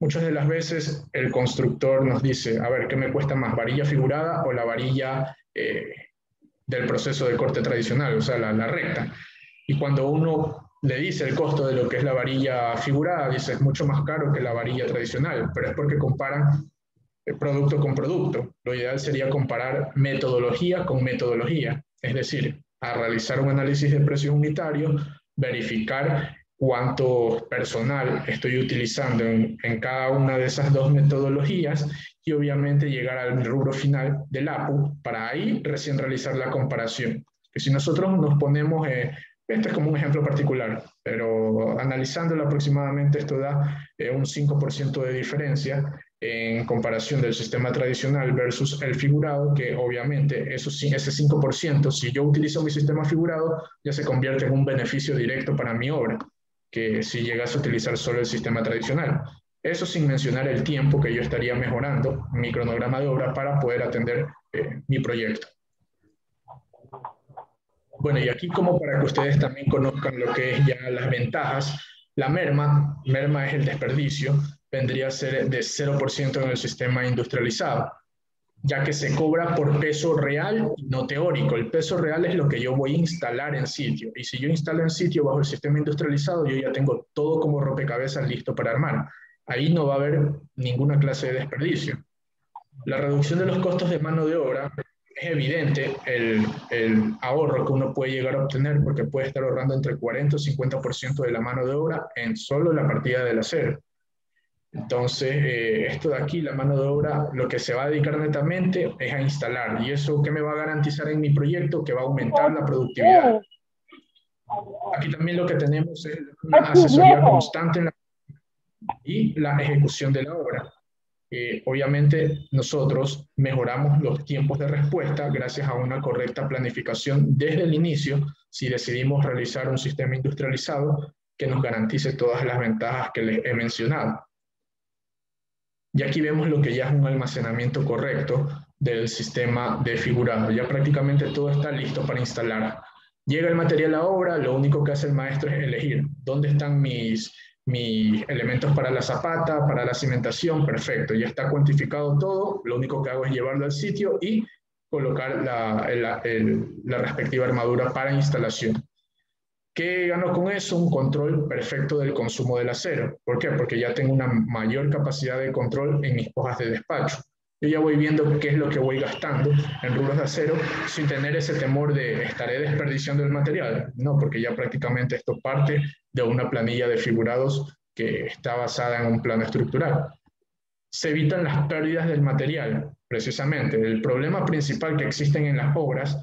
S2: Muchas de las veces el constructor nos dice, a ver, ¿qué me cuesta más, varilla figurada o la varilla del proceso de corte tradicional, o sea, la recta? Y cuando uno le dice el costo de lo que es la varilla figurada, dice, es mucho más caro que la varilla tradicional, pero es porque comparan producto con producto. Lo ideal sería comparar metodología con metodología, es decir, a realizar un análisis de precios unitarios, verificar cuánto personal estoy utilizando en cada una de esas dos metodologías, y obviamente llegar al rubro final del APU para ahí recién realizar la comparación. Que si nosotros nos ponemos, este es como un ejemplo particular, pero analizándolo aproximadamente esto da un 5% de diferencia en comparación del sistema tradicional versus el figurado, que obviamente ese 5%, si yo utilizo mi sistema figurado, ya se convierte en un beneficio directo para mi obra, que si llegase a utilizar solo el sistema tradicional. Eso sin mencionar el tiempo que yo estaría mejorando mi cronograma de obra para poder atender mi proyecto. Bueno, y aquí como para que ustedes también conozcan lo que es ya las ventajas, la merma es el desperdicio, vendría a ser de 0% en el sistema industrializado, ya que se cobra por peso real y no teórico. El peso real es lo que yo voy a instalar en sitio, y si yo instalo en sitio bajo el sistema industrializado, yo ya tengo todo como rompecabezas listo para armar. Ahí no va a haber ninguna clase de desperdicio. La reducción de los costos de mano de obra, es evidente el ahorro que uno puede llegar a obtener, porque puede estar ahorrando entre 40 y 50% de la mano de obra en solo la partida del acero. Entonces, esto de aquí, la mano de obra, lo que se va a dedicar netamente es a instalar. ¿Y eso qué me va a garantizar en mi proyecto? Que va a aumentar la productividad. Aquí también lo que tenemos es una asesoría constante en la ejecución de la obra. Obviamente, nosotros mejoramos los tiempos de respuesta gracias a una correcta planificación desde el inicio, si decidimos realizar un sistema industrializado que nos garantice todas las ventajas que les he mencionado. Y aquí vemos lo que ya es un almacenamiento correcto del sistema de figurado. Ya prácticamente todo está listo para instalar. Llega el material a obra, lo único que hace el maestro es elegir dónde están mis mis elementos para la zapata, para la cimentación, perfecto, ya está cuantificado todo, lo único que hago es llevarlo al sitio y colocar la respectiva armadura para instalación. ¿Qué gano con eso? Un control perfecto del consumo del acero. ¿Por qué? Porque ya tengo una mayor capacidad de control en mis hojas de despacho. Yo ya voy viendo qué es lo que voy gastando en rubros de acero sin tener ese temor de estaré desperdiciando el material. No, porque ya prácticamente esto parte de una planilla de figurados que está basada en un plano estructural. Se evitan las pérdidas del material, precisamente. El problema principal que existen en las obras,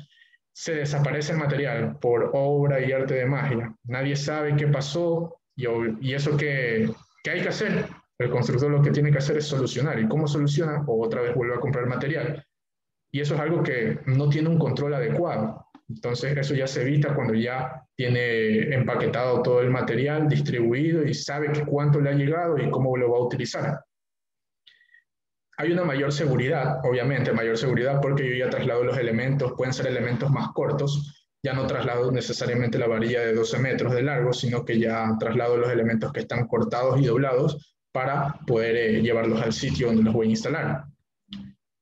S2: se desaparece el material por obra y arte de magia. Nadie sabe qué pasó y eso ¿qué hay que hacer? El constructor lo que tiene que hacer es solucionar. ¿Y cómo soluciona? O otra vez vuelve a comprar material. Y eso es algo que no tiene un control adecuado. Entonces eso ya se evita cuando ya tiene empaquetado todo el material, distribuido y sabe cuánto le ha llegado y cómo lo va a utilizar. Hay una mayor seguridad, obviamente, mayor seguridad porque yo ya traslado los elementos, pueden ser elementos más cortos, ya no traslado necesariamente la varilla de 12 metros de largo, sino que ya traslado los elementos que están cortados y doblados para poder llevarlos al sitio donde los voy a instalar.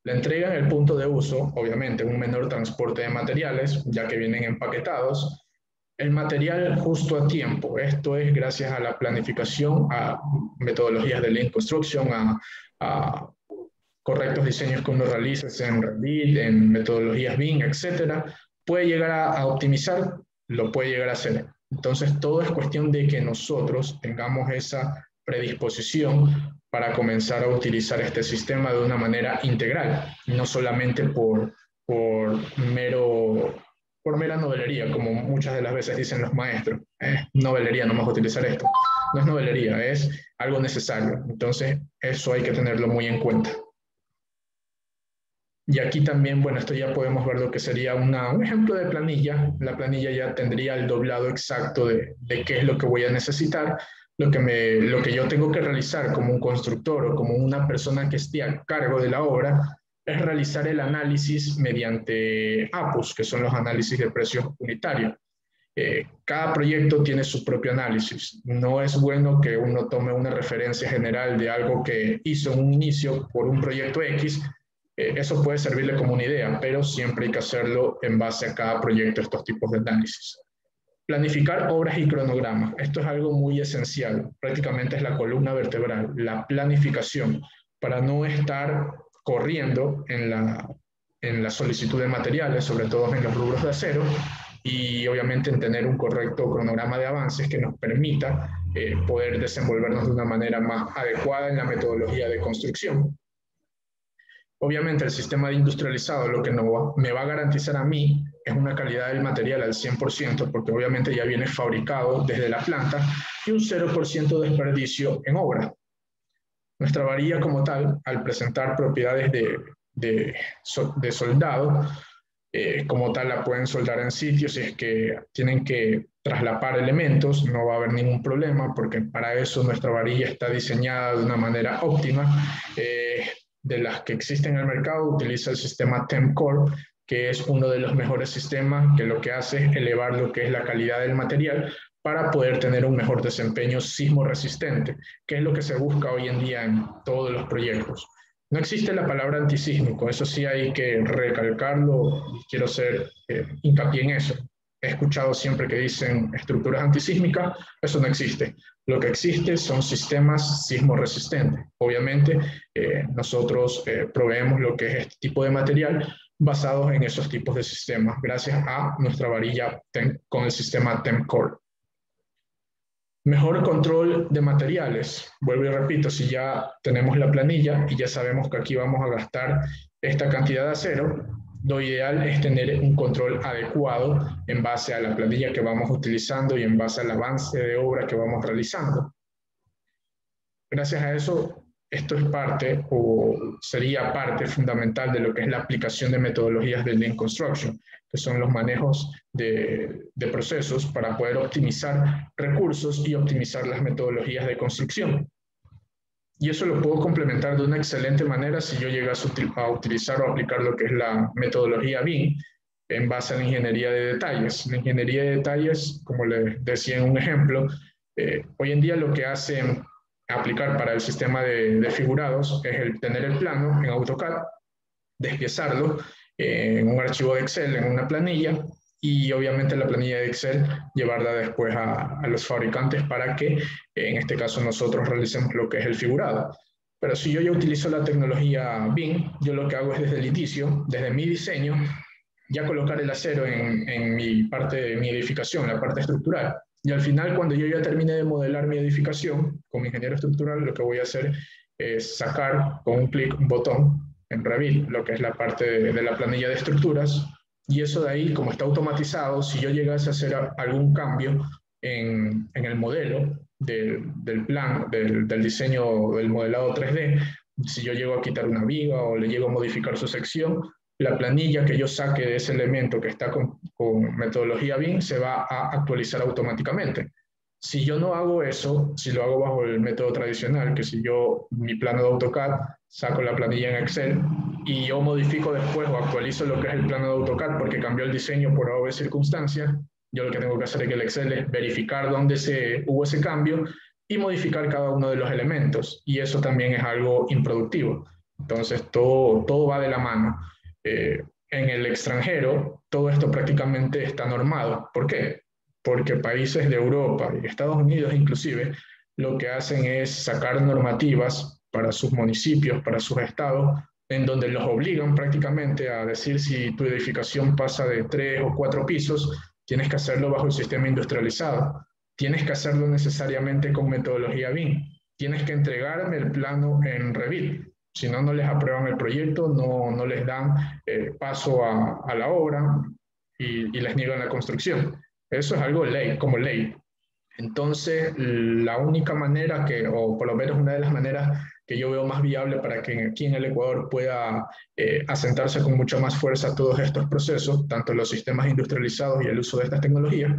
S2: La entrega en el punto de uso, obviamente, un menor transporte de materiales, ya que vienen empaquetados. El material justo a tiempo, esto es gracias a la planificación, a metodologías de Lean Construction, a correctos diseños que uno realiza en Revit, en metodologías BIM, etcétera, puede llegar a optimizar, lo puede llegar a hacer. Entonces, todo es cuestión de que nosotros tengamos esa predisposición para comenzar a utilizar este sistema de una manera integral, no solamente por mera novelería, como muchas de las veces dicen los maestros. Novelería, no vamos a utilizar esto. No es novelería, es algo necesario. Entonces, eso hay que tenerlo muy en cuenta. Y aquí también, bueno, esto ya podemos ver lo que sería un ejemplo de planilla. La planilla ya tendría el doblado exacto de qué es lo que voy a necesitar, lo que yo tengo que realizar como un constructor o como una persona que esté a cargo de la obra, es realizar el análisis mediante APUs, que son los análisis de precios unitarios. Cada proyecto tiene su propio análisis. No es bueno que uno tome una referencia general de algo que hizo en un inicio por un proyecto X. Eso puede servirle como una idea, pero siempre hay que hacerlo en base a cada proyecto, estos tipos de análisis. Planificar obras y cronogramas. Esto es algo muy esencial. Prácticamente es la columna vertebral, la planificación, para no estar corriendo en la solicitud de materiales, sobre todo en los rubros de acero, y obviamente en tener un correcto cronograma de avances que nos permita poder desenvolvernos de una manera más adecuada en la metodología de construcción. Obviamente el sistema de industrializado lo que me va a garantizar a mí es una calidad del material al 100%, porque obviamente ya viene fabricado desde la planta, y un 0% de desperdicio en obra. Nuestra varilla como tal, al presentar propiedades de soldado, como tal la pueden soldar en sitio. Si es que tienen que traslapar elementos, no va a haber ningún problema, porque para eso nuestra varilla está diseñada de una manera óptima. De las que existen en el mercado, utiliza el sistema TempCore, que es uno de los mejores sistemas, que lo que hace es elevar lo que es la calidad del material para poder tener un mejor desempeño sismo resistente, que es lo que se busca hoy en día en todos los proyectos. No existe la palabra antisísmico, eso sí hay que recalcarlo y quiero hacer hincapié en eso. He escuchado siempre que dicen estructuras antisísmicas, eso no existe. Lo que existe son sistemas sismo resistentes. Obviamente, nosotros proveemos lo que es este tipo de material basados en esos tipos de sistemas, gracias a nuestra varilla con el sistema TempCore. Mejor control de materiales. Vuelvo y repito, si ya tenemos la planilla y ya sabemos que aquí vamos a gastar esta cantidad de acero, lo ideal es tener un control adecuado en base a la planilla que vamos utilizando y en base al avance de obra que vamos realizando. Gracias a eso, esto es parte o sería parte fundamental de lo que es la aplicación de metodologías de Lean Construction, que son los manejos de procesos para poder optimizar recursos y optimizar las metodologías de construcción. Y eso lo puedo complementar de una excelente manera si yo llegase a utilizar o aplicar lo que es la metodología BIM en base a la ingeniería de detalles. La ingeniería de detalles, como les decía en un ejemplo, Hoy en día lo que hacen aplicar para el sistema de figurados es el tener el plano en AutoCAD, despiezarlo en un archivo de Excel, en una planilla, y obviamente la planilla de Excel llevarla después a los fabricantes para que, en este caso, nosotros realicemos lo que es el figurado. Pero si yo ya utilizo la tecnología BIM, yo lo que hago es desde el inicio, desde mi diseño, ya colocar el acero en mi parte de mi edificación, la parte estructural. Y al final, cuando yo ya termine de modelar mi edificación, como ingeniero estructural, lo que voy a hacer es sacar con un clic un botón en Revit, lo que es la parte de la planilla de estructuras, y eso de ahí, como está automatizado, si yo llegase a hacer algún cambio en el modelo del plan, del diseño del modelado 3D, si yo llego a quitar una viga o le llego a modificar su sección, la planilla que yo saque de ese elemento que está con metodología BIM se va a actualizar automáticamente. Si yo no hago eso, si lo hago bajo el método tradicional, que si yo mi plano de AutoCAD saco la planilla en Excel y yo modifico después o actualizo lo que es el plano de AutoCAD porque cambió el diseño por obvias circunstancias, yo lo que tengo que hacer en el Excel es verificar dónde hubo ese cambio y modificar cada uno de los elementos, y eso también es algo improductivo. Entonces todo va de la mano. En el extranjero todo esto prácticamente está normado. ¿Por qué? Porque países de Europa y Estados Unidos inclusive lo que hacen es sacar normativas para sus municipios, para sus estados, en donde los obligan prácticamente a decir si tu edificación pasa de 3 o 4 pisos, tienes que hacerlo bajo el sistema industrializado, tienes que hacerlo necesariamente con metodología BIM, tienes que entregarme el plano en Revit. Si no, no les aprueban el proyecto, no les dan paso a la obra y les niegan la construcción. Eso es algo ley, como ley. Entonces, la única manera o por lo menos una de las maneras que yo veo más viable para que aquí en el Ecuador pueda asentarse con mucha más fuerza todos estos procesos, tanto los sistemas industrializados y el uso de estas tecnologías,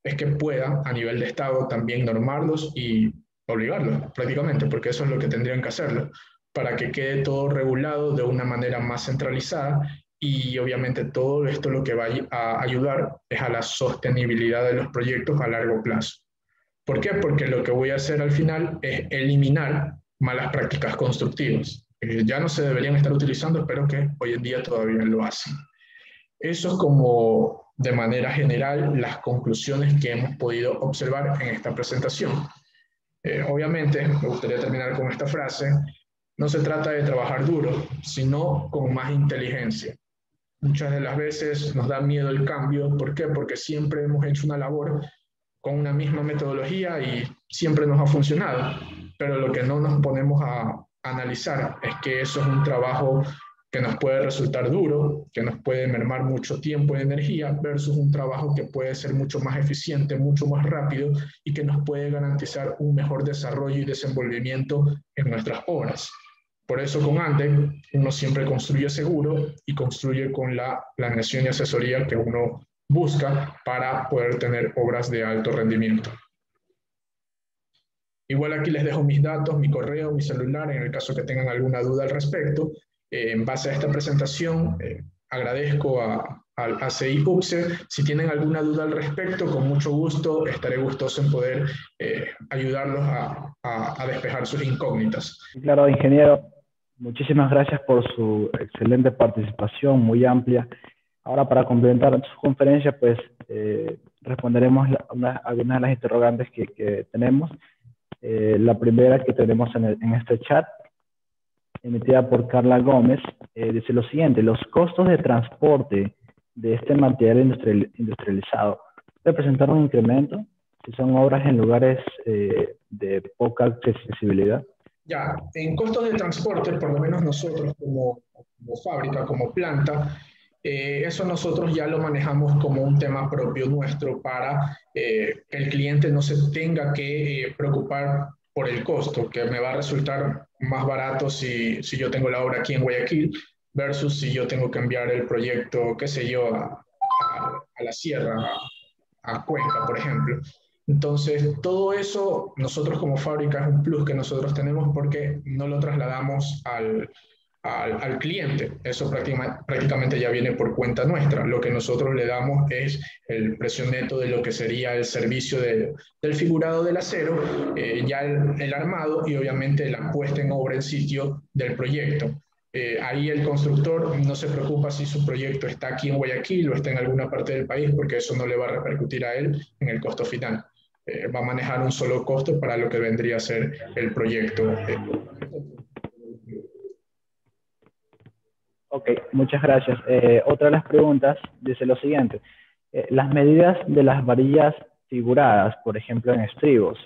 S2: es que pueda a nivel de Estado también normarlos y obligarlos prácticamente, porque eso es lo que tendrían que hacerlo, para que quede todo regulado de una manera más centralizada, y obviamente todo esto lo que va a ayudar es a la sostenibilidad de los proyectos a largo plazo. ¿Por qué? Porque lo que voy a hacer al final es eliminar malas prácticas constructivas. Ya no se deberían estar utilizando, pero que hoy en día todavía lo hacen. Eso es como de manera general las conclusiones que hemos podido observar en esta presentación. Obviamente, me gustaría terminar con esta frase: no se trata de trabajar duro, sino con más inteligencia. Muchas de las veces nos da miedo el cambio. ¿Por qué? Porque siempre hemos hecho una labor con una misma metodología y siempre nos ha funcionado. Pero lo que no nos ponemos a analizar es que eso es un trabajo que nos puede resultar duro, que nos puede mermar mucho tiempo y energía, versus un trabajo que puede ser mucho más eficiente, mucho más rápido, y que nos puede garantizar un mejor desarrollo y desenvolvimiento en nuestras obras. Por eso con Andec uno siempre construye seguro y construye con la planeación y asesoría que uno busca para poder tener obras de alto rendimiento. Igual aquí les dejo mis datos, mi correo, mi celular, en el caso que tengan alguna duda al respecto. En base a esta presentación, agradezco a CI UPSE. Si tienen alguna duda al respecto, con mucho gusto estaré gustoso en poder ayudarlos a despejar sus incógnitas.
S1: Claro, ingeniero, muchísimas gracias por su excelente participación, muy amplia. Ahora, para complementar su conferencia, pues responderemos algunas de las interrogantes que tenemos. La primera que tenemos en este chat, emitida por Carla Gómez, dice lo siguiente: los costos de transporte de este material industrializado representan un incremento si son obras en lugares de poca accesibilidad.
S2: Ya, en costos de transporte, por lo menos nosotros como fábrica, como planta, eso nosotros ya lo manejamos como un tema propio nuestro para que el cliente no se tenga que preocupar por el costo, que me va a resultar más barato si yo tengo la obra aquí en Guayaquil versus si yo tengo que enviar el proyecto, qué sé yo, a la sierra, a Cuenca, por ejemplo. Entonces, todo eso nosotros como fábrica es un plus que nosotros tenemos porque no lo trasladamos al cliente. Eso prácticamente ya viene por cuenta nuestra. Lo que nosotros le damos es el precio neto de lo que sería el servicio del figurado del acero, ya el armado y obviamente la puesta en obra en sitio del proyecto. Ahí el constructor no se preocupa si su proyecto está aquí en Guayaquil o está en alguna parte del país, porque eso no le va a repercutir a él en el costo final. Va a manejar un solo costo para lo que vendría a ser el proyecto.
S1: Ok, muchas gracias. Otra de las preguntas dice lo siguiente. Las medidas de las varillas figuradas, por ejemplo en estribos,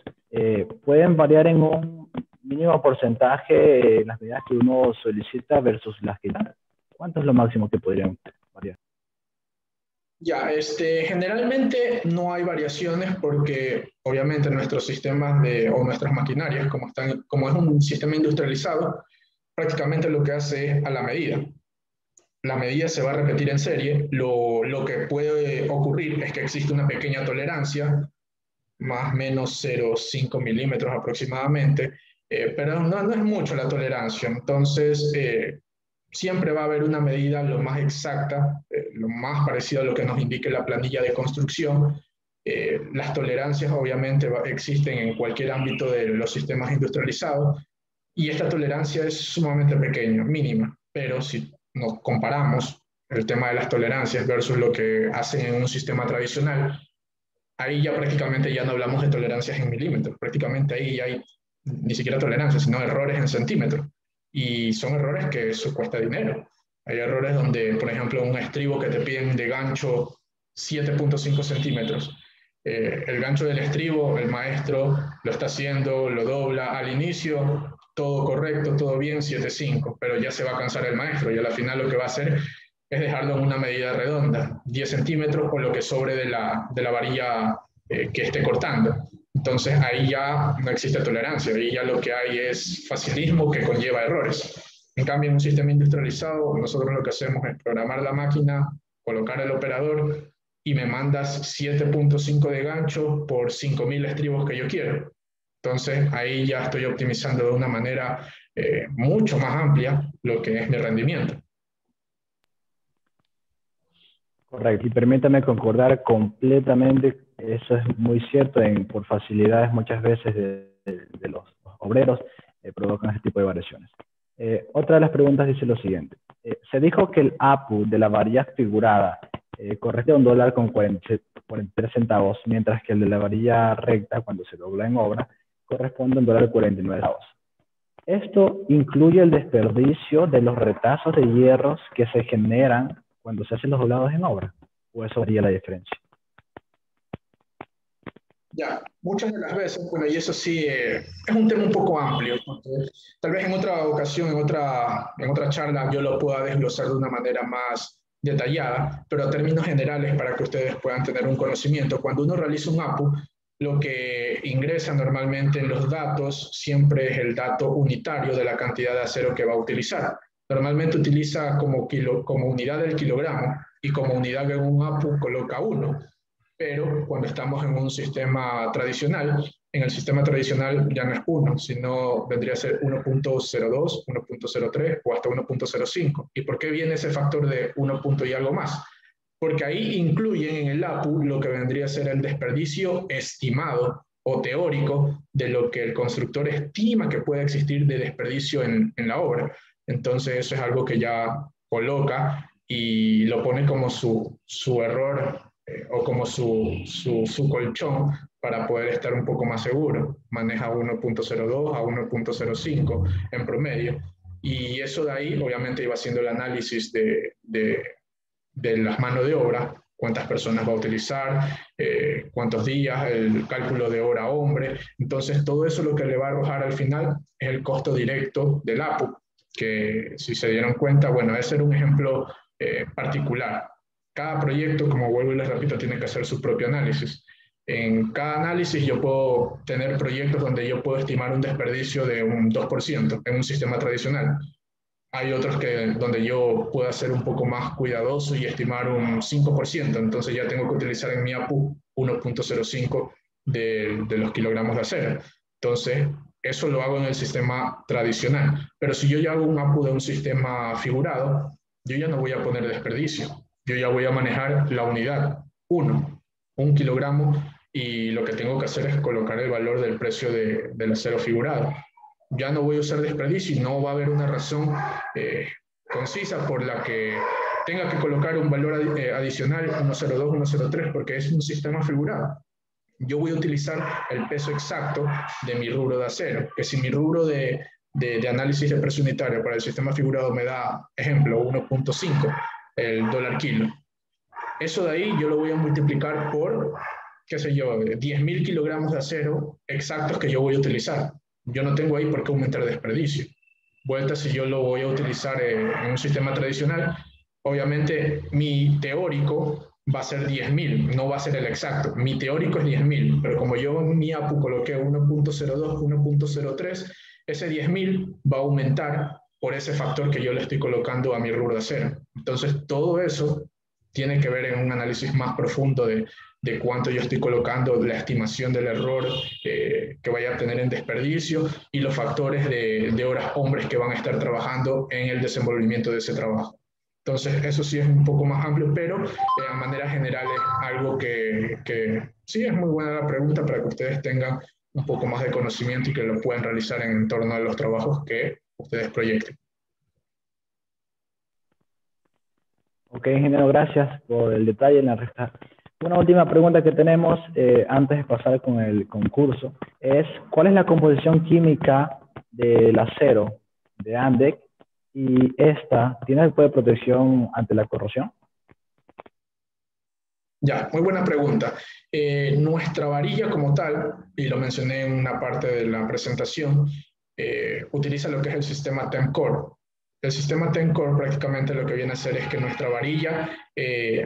S1: ¿pueden variar en un mínimo porcentaje las medidas que uno solicita versus las que dan? ¿Cuánto es lo máximo que podrían variar?
S2: Ya, generalmente no hay variaciones porque obviamente nuestros sistemas o nuestras maquinarias, como es un sistema industrializado, prácticamente lo que hace es a la medida. La medida se va a repetir en serie. Lo que puede ocurrir es que existe una pequeña tolerancia, más o menos 0,5 milímetros aproximadamente, pero no es mucho la tolerancia. Entonces, siempre va a haber una medida lo más exacta, lo más parecido a lo que nos indique la planilla de construcción. Las tolerancias obviamente existen en cualquier ámbito de los sistemas industrializados y esta tolerancia es sumamente pequeña, mínima, pero si nos comparamos el tema de las tolerancias versus lo que hacen en un sistema tradicional, ahí ya prácticamente ya no hablamos de tolerancias en milímetros, prácticamente ahí ya hay ni siquiera tolerancias, sino errores en centímetros. Y son errores que eso cuesta dinero. Hay errores donde, por ejemplo, un estribo que te piden de gancho 7,5 centímetros. El gancho del estribo, el maestro lo está haciendo, lo dobla al inicio, todo correcto, todo bien, 7,5, pero ya se va a cansar el maestro y al final lo que va a hacer es dejarlo en una medida redonda, 10 centímetros o lo que sobre de la varilla que esté cortando. Entonces ahí ya no existe tolerancia, ahí ya lo que hay es facilismo que conlleva errores. En cambio, en un sistema industrializado, nosotros lo que hacemos es programar la máquina, colocar el operador y me mandas 7,5 de gancho por 5.000 estribos que yo quiero. Entonces ahí ya estoy optimizando de una manera mucho más amplia lo que es mi rendimiento.
S1: Correcto, y permítame concordar completamente, eso es muy cierto, por facilidades muchas veces de los obreros provocan ese tipo de variaciones. Otra de las preguntas dice lo siguiente, se dijo que el APU de la varilla figurada corresponde a $1 con 43 centavos, mientras que el de la varilla recta, cuando se dobla en obra, corresponde a $1 con 49 centavos. Esto incluye el desperdicio de los retazos de hierros que se generan cuando se hacen los doblados en obra, o eso haría la diferencia.
S2: Ya, muchas de las veces, bueno, y eso sí, es un tema un poco amplio, porque tal vez en otra ocasión, en otra charla, yo lo pueda desglosar de una manera más detallada, pero a términos generales, para que ustedes puedan tener un conocimiento, cuando uno realiza un APU, lo que ingresa normalmente en los datos siempre es el dato unitario de la cantidad de acero que va a utilizar. Normalmente utiliza como unidad del kilogramo y como unidad en un APU coloca 1. Pero cuando estamos en un sistema tradicional, en el sistema tradicional ya no es 1, sino vendría a ser 1,02, 1,03 o hasta 1,05. ¿Y por qué viene ese factor de 1 punto y algo más? Porque ahí incluyen en el APU lo que vendría a ser el desperdicio estimado o teórico de lo que el constructor estima que puede existir de desperdicio en la obra. Entonces eso es algo que ya coloca y lo pone como su error o como su colchón para poder estar un poco más seguro. Maneja 1,02 a 1,05 en promedio. Y eso de ahí obviamente iba haciendo el análisis de las manos de obra, cuántas personas va a utilizar, cuántos días, el cálculo de hora hombre. Entonces todo eso lo que le va a arrojar al final es el costo directo del APU, que si se dieron cuenta, bueno, ese era un ejemplo particular. Cada proyecto, como vuelvo y les repito, tiene que hacer su propio análisis. En cada análisis yo puedo tener proyectos donde yo puedo estimar un desperdicio de un 2% en un sistema tradicional. Hay otros donde yo puedo ser un poco más cuidadoso y estimar un 5%, entonces ya tengo que utilizar en mi APU 1,05 de los kilogramos de acero. Entonces, eso lo hago en el sistema tradicional. Pero si yo ya hago un APU de un sistema figurado, yo ya no voy a poner desperdicio. Yo ya voy a manejar la unidad, 1 kilogramo, y lo que tengo que hacer es colocar el valor del precio del acero figurado. Ya no voy a usar desperdicio y no va a haber una razón concisa por la que tenga que colocar un valor adicional 102, 103, porque es un sistema figurado. Yo voy a utilizar el peso exacto de mi rubro de acero, que si mi rubro de análisis de precio unitario para el sistema figurado me da, ejemplo, 1.5 el dólar kilo, eso de ahí yo lo voy a multiplicar por, qué sé yo, 10.000 kilogramos de acero exactos que yo voy a utilizar. Yo no tengo ahí por qué aumentar el desperdicio. Vuelta, si yo lo voy a utilizar en un sistema tradicional, obviamente mi teórico va a ser 10.000, no va a ser el exacto. Mi teórico es 10.000, pero como yo en mi APU coloqué 1.02, 1.03, ese 10.000 va a aumentar por ese factor que yo le estoy colocando a mi rubro de acero. Entonces, todo eso tiene que ver en un análisis más profundo de cuánto yo estoy colocando, la estimación del error que vaya a tener en desperdicio y los factores de horas hombres que van a estar trabajando en el desenvolvimiento de ese trabajo. Entonces, eso sí es un poco más amplio, pero a manera general es algo que sí es muy buena la pregunta para que ustedes tengan un poco más de conocimiento y que lo puedan realizar en torno a los trabajos que ustedes proyecten.
S1: Ok, ingeniero, gracias por el detalle en la respuesta. Una última pregunta que tenemos antes de pasar con el concurso es, ¿cuál es la composición química del acero de ANDEC y esta tiene algo de protección ante la corrosión?
S2: Ya, muy buena pregunta. Nuestra varilla como tal, y lo mencioné en una parte de la presentación, utiliza lo que es el sistema TEMCOR. El sistema TEMCOR prácticamente lo que viene a hacer es que nuestra varilla,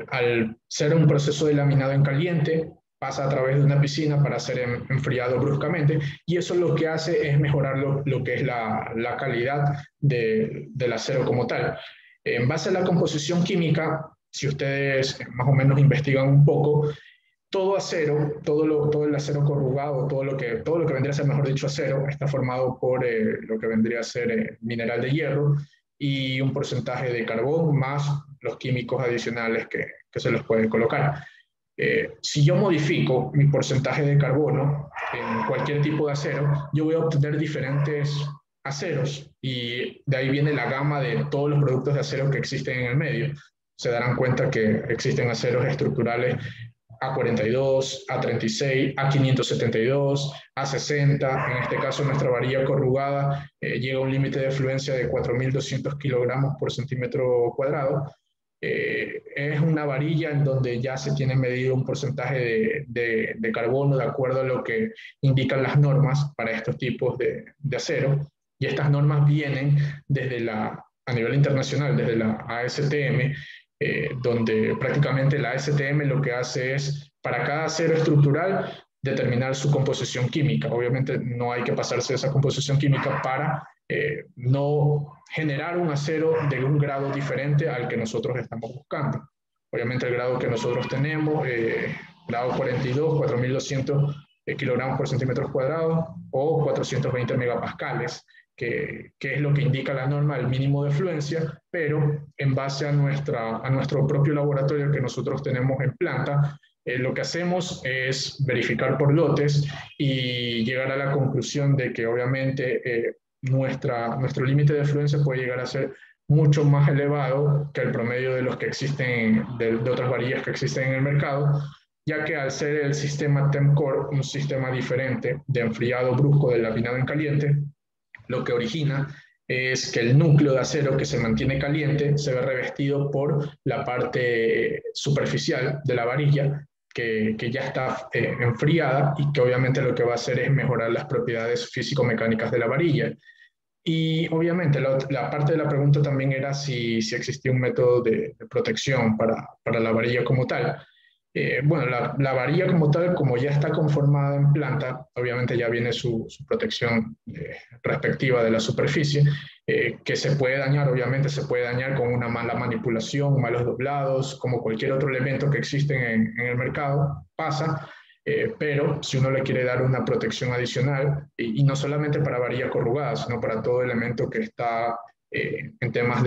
S2: al ser un proceso de laminado en caliente, pasa a través de una piscina para ser enfriado bruscamente, y eso lo que hace es mejorar lo que es la calidad del acero como tal. En base a la composición química, si ustedes más o menos investigan un poco, todo acero, todo el acero corrugado, todo lo que vendría a ser, mejor dicho, acero, está formado por lo que vendría a ser mineral de hierro y un porcentaje de carbón más los químicos adicionales que se les pueden colocar. Si yo modifico mi porcentaje de carbono en cualquier tipo de acero, yo voy a obtener diferentes aceros y de ahí viene la gama de todos los productos de acero que existen en el medio. Se darán cuenta que existen aceros estructurales A42, A36, A572, A60. En este caso, nuestra varilla corrugada llega a un límite de fluencia de 4.200 kilogramos por centímetro cuadrado. Es una varilla en donde ya se tiene medido un porcentaje de carbono de acuerdo a lo que indican las normas para estos tipos de acero. Y estas normas vienen a nivel internacional, desde la ASTM, donde prácticamente la ASTM lo que hace es, para cada acero estructural, determinar su composición química. Obviamente no hay que pasarse de esa composición química para no generar un acero de un grado diferente al que nosotros estamos buscando. Obviamente el grado que nosotros tenemos, grado 42, 4.200 kilogramos por centímetros cuadrados o 420 megapascales, que es lo que indica la norma, el mínimo de fluencia, pero en base a nuestro propio laboratorio que nosotros tenemos en planta, lo que hacemos es verificar por lotes y llegar a la conclusión de que obviamente nuestro límite de fluencia puede llegar a ser mucho más elevado que el promedio de los que existen, de otras varillas que existen en el mercado, ya que al ser el sistema TEMCOR un sistema diferente de enfriado brusco del laminado en caliente, lo que origina es que el núcleo de acero que se mantiene caliente se ve revestido por la parte superficial de la varilla que ya está enfriada y que obviamente lo que va a hacer es mejorar las propiedades físico-mecánicas de la varilla. Y obviamente la parte de la pregunta también era si existía un método de protección para la varilla como tal. Bueno, la varilla como tal, como ya está conformada en planta, obviamente ya viene su protección respectiva de la superficie, que se puede dañar, obviamente se puede dañar con una mala manipulación, malos doblados, como cualquier otro elemento que existe en el mercado, pasa. pero si uno le quiere dar una protección adicional, y no solamente para varilla corrugada, sino para todo elemento que está en temas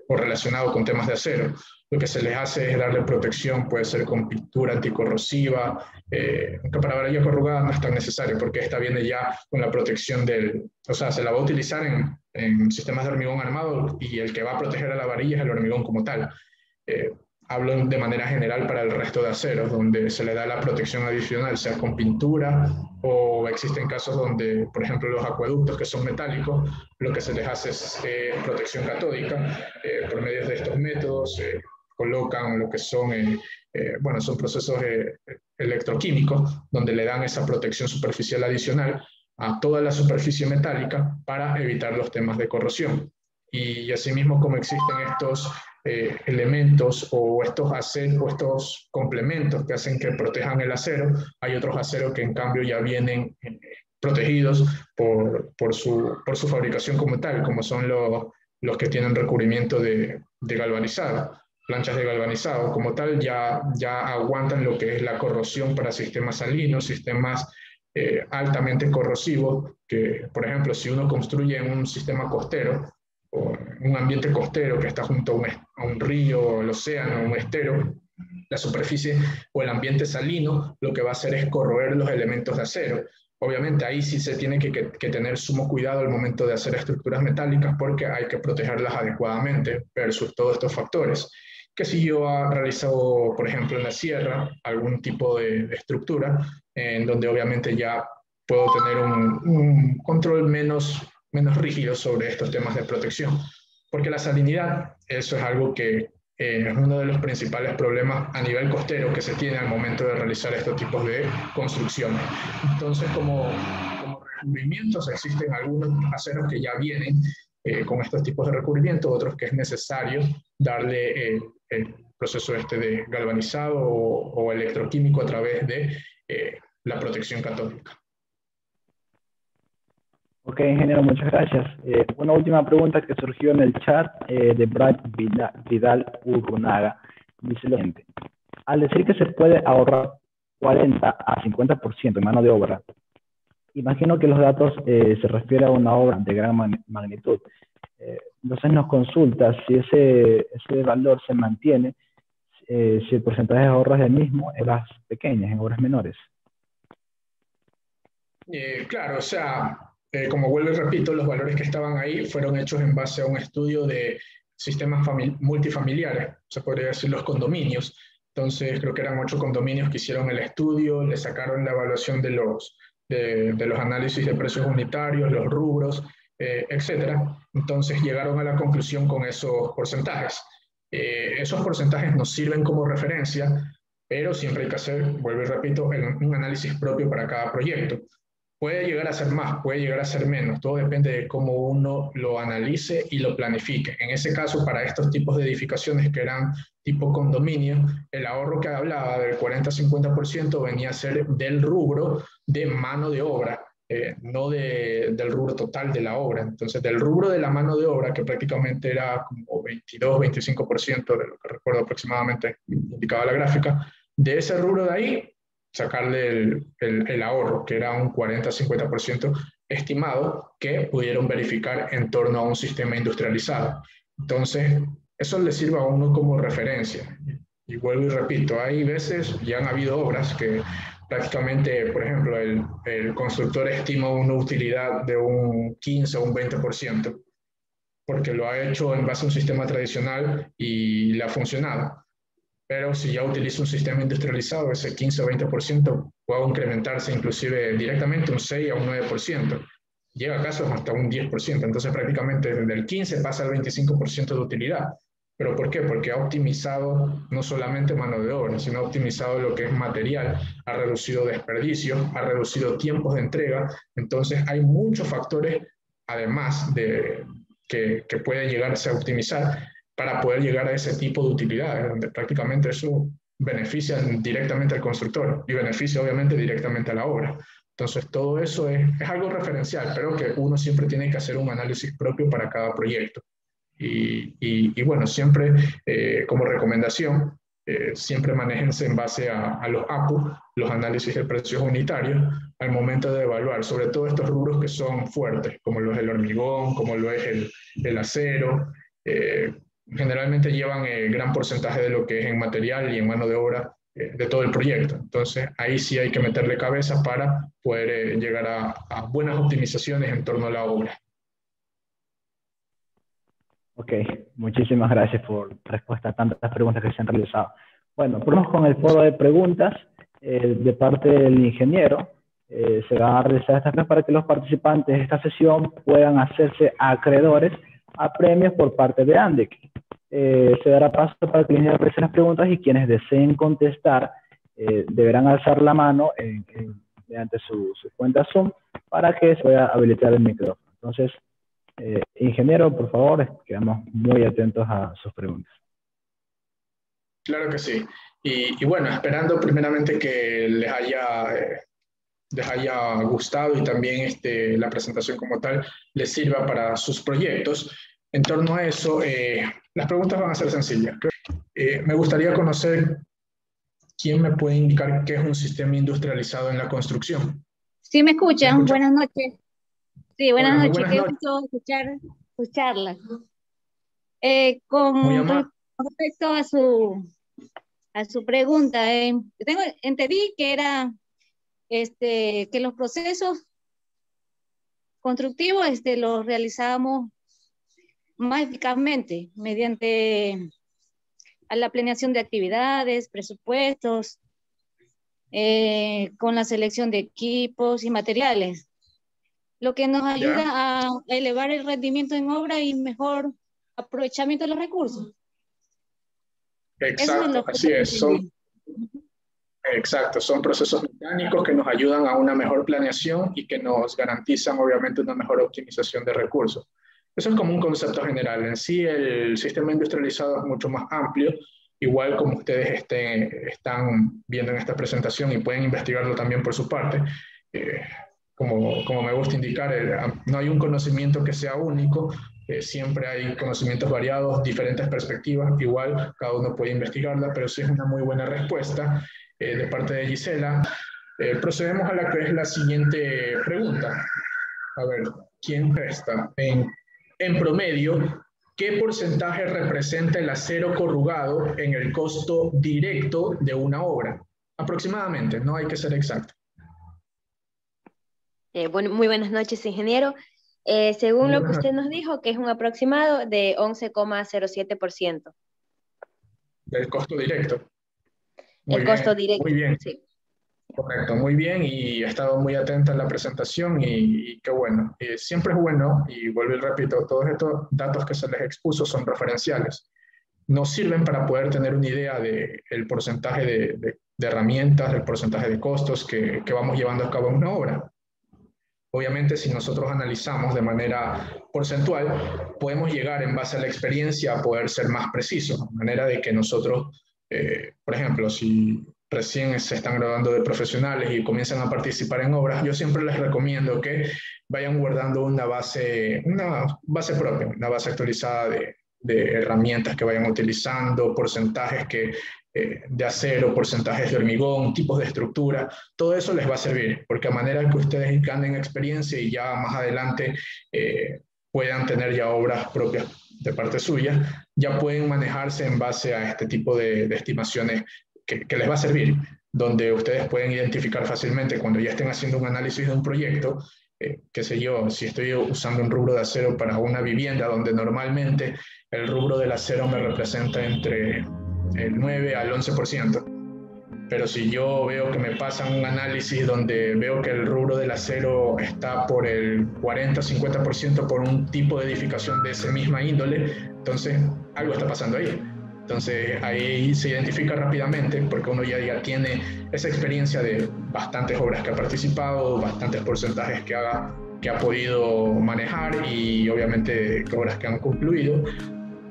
S2: o relacionado con temas de acero, lo que se les hace es darle protección, puede ser con pintura anticorrosiva, aunque para varilla corrugada no es tan necesario, porque esta viene ya con la protección o sea, se la va a utilizar en sistemas de hormigón armado, y el que va a proteger a la varilla es el hormigón como tal. Hablo de manera general para el resto de aceros, donde se le da la protección adicional, sea con pintura, o existen casos donde, por ejemplo, los acueductos que son metálicos, lo que se les hace es protección catódica. Por medio de estos métodos colocan lo que son, bueno, son procesos electroquímicos, donde le dan esa protección superficial adicional a toda la superficie metálica para evitar los temas de corrosión. Y asimismo, como existen estos elementos o estos complementos que hacen que protejan el acero, hay otros aceros que en cambio ya vienen protegidos por su fabricación como tal, como son los que tienen recubrimiento de galvanizado. Planchas de galvanizado como tal ya aguantan lo que es la corrosión para sistemas salinos, sistemas altamente corrosivos, que por ejemplo si uno construye en un sistema costero, o un ambiente costero que está junto a un río, el océano, un estero, la superficie o el ambiente salino, lo que va a hacer es corroer los elementos de acero. Obviamente ahí sí se tiene que tener sumo cuidado al momento de hacer estructuras metálicas, porque hay que protegerlas adecuadamente versus todos estos factores. Que si yo he realizado, por ejemplo, en la sierra, algún tipo de estructura, en donde obviamente ya puedo tener un control menos rígido sobre estos temas de protección. Porque la salinidad, eso es algo que es uno de los principales problemas a nivel costero que se tiene al momento de realizar estos tipos de construcciones. Entonces, como recubrimientos, existen algunos aceros que ya vienen con estos tipos de recubrimiento, otros que es necesario darle el proceso de galvanizado o electroquímico a través de la protección catódica.
S1: Ok, ingeniero, muchas gracias. Una última pregunta que surgió en el chat de Brad Vidal Urrunaga. Dice lo siguiente: al decir que se puede ahorrar 40 a 50% en mano de obra, imagino que los datos se refieren a una obra de gran magnitud. Entonces nos consulta si ese valor se mantiene, si el porcentaje de ahorros es el mismo en obras pequeñas, en obras menores.
S2: Claro, o sea, como vuelvo y repito, los valores que estaban ahí fueron hechos en base a un estudio de sistemas multifamiliares, se podría decir los condominios. Entonces creo que eran 8 condominios que hicieron el estudio, le sacaron la evaluación de los análisis de precios unitarios, los rubros, etcétera. Entonces llegaron a la conclusión con esos porcentajes. Esos porcentajes nos sirven como referencia, pero siempre hay que hacer, vuelvo y repito, un análisis propio para cada proyecto. Puede llegar a ser más, puede llegar a ser menos, todo depende de cómo uno lo analice y lo planifique. En ese caso, para estos tipos de edificaciones que eran tipo condominio, el ahorro que hablaba del 40-50% venía a ser del rubro de mano de obra, no del rubro total de la obra. Entonces, del rubro de la mano de obra, que prácticamente era como 22-25% de lo que recuerdo aproximadamente indicaba la gráfica, de ese rubro de ahí, sacarle el ahorro, que era un 40-50% estimado, que pudieron verificar en torno a un sistema industrializado. Entonces, eso le sirve a uno como referencia. Y vuelvo y repito, hay veces, ya han habido obras que prácticamente, por ejemplo, el constructor estima una utilidad de un 15 o un 20%, porque lo ha hecho en base a un sistema tradicional y le ha funcionado. Pero si ya utiliza un sistema industrializado, ese 15 o 20% puede incrementarse inclusive directamente un 6 a un 9%. Llega a casos hasta un 10%. Entonces prácticamente desde el 15 pasa al 25% de utilidad. ¿Pero por qué? Porque ha optimizado no solamente mano de obra, sino ha optimizado lo que es material, ha reducido desperdicios, ha reducido tiempos de entrega. Entonces hay muchos factores, además de que pueden llegarse a optimizar, para poder llegar a ese tipo de utilidades, donde prácticamente eso beneficia directamente al constructor y beneficia obviamente directamente a la obra. Entonces todo eso es algo referencial, pero que uno siempre tiene que hacer un análisis propio para cada proyecto. Y bueno, siempre como recomendación, siempre manéjense en base a los APU, los análisis de precios unitarios, al momento de evaluar, sobre todo estos rubros que son fuertes, como lo es el hormigón, como lo es el acero. Generalmente llevan gran porcentaje de lo que es en material y en mano de obra de todo el proyecto. Entonces, ahí sí hay que meterle cabeza para poder llegar a buenas optimizaciones en torno a la obra.
S1: Ok, muchísimas gracias por respuesta a tantas preguntas que se han realizado. Bueno, vamos con el foro de preguntas de parte del ingeniero. Se van a realizar estas preguntas para que los participantes de esta sesión puedan hacerse acreedores a premios por parte de ANDEC. Se dará paso para que el ingeniero realice las preguntas y quienes deseen contestar deberán alzar la mano mediante su cuenta Zoom para que se pueda habilitar el micrófono. Entonces, ingeniero, por favor, quedamos muy atentos a sus preguntas.
S2: Claro que sí. Y bueno, esperando primeramente que les haya gustado y también la presentación como tal les sirva para sus proyectos. En torno a eso, las preguntas van a ser sencillas. Me gustaría conocer quién me puede indicar qué es un sistema industrializado en la construcción.
S3: Sí, me escuchan. Buenas noches. Sí, buenas noches.
S2: Buenas
S3: Qué
S2: noches.
S3: gusto escucharla. Con respecto a su pregunta, entendí que era que los procesos constructivos los realizábamos más eficazmente mediante a la planeación de actividades, presupuestos, con la selección de equipos y materiales, lo que nos ayuda a elevar el rendimiento en obra y mejor aprovechamiento de los recursos.
S2: Exacto, así es. Exacto, son procesos mecánicos que nos ayudan a una mejor planeación y que nos garantizan obviamente una mejor optimización de recursos. Eso es como un concepto general. En sí, el sistema industrializado es mucho más amplio, igual como ustedes están viendo en esta presentación y pueden investigarlo también por su parte. Como me gusta indicar, no hay un conocimiento que sea único, siempre hay conocimientos variados, diferentes perspectivas, igual cada uno puede investigarla, pero sí es una muy buena respuesta de parte de Gisela. Procedemos a la que es la siguiente pregunta. A ver, ¿quién resta? En promedio, ¿qué porcentaje representa el acero corrugado en el costo directo de una obra? Aproximadamente, no hay que ser exacto.
S4: Bueno, muy buenas noches, ingeniero. Según lo que usted nos dijo, que es un aproximado de 11,07%.
S2: Del costo directo.
S4: El costo directo.
S2: Muy bien.
S4: Sí.
S2: Correcto, muy bien, y he estado muy atenta en la presentación y qué bueno. Siempre es bueno, y vuelvo y repito, todos estos datos que se les expuso son referenciales. Nos sirven para poder tener una idea del porcentaje de herramientas, del porcentaje de costos que vamos llevando a cabo en una obra. Obviamente, si nosotros analizamos de manera porcentual, podemos llegar en base a la experiencia a poder ser más precisos, de manera de que nosotros, por ejemplo, si recién se están graduando de profesionales y comienzan a participar en obras, yo siempre les recomiendo que vayan guardando una base propia, una base actualizada de herramientas que vayan utilizando, porcentajes de acero, porcentajes de hormigón, tipos de estructura, todo eso les va a servir, porque a manera que ustedes ganen experiencia y ya más adelante puedan tener ya obras propias de parte suya, ya pueden manejarse en base a este tipo de estimaciones que les va a servir, donde ustedes pueden identificar fácilmente cuando ya estén haciendo un análisis de un proyecto, qué sé yo, si estoy usando un rubro de acero para una vivienda donde normalmente el rubro del acero me representa entre el 9 al 11%, pero si yo veo que me pasan un análisis donde veo que el rubro del acero está por el 40-50% por un tipo de edificación de esa misma índole, entonces algo está pasando ahí. Entonces ahí se identifica rápidamente porque uno ya tiene esa experiencia de bastantes obras que ha participado, bastantes porcentajes que ha podido manejar y obviamente obras que han concluido,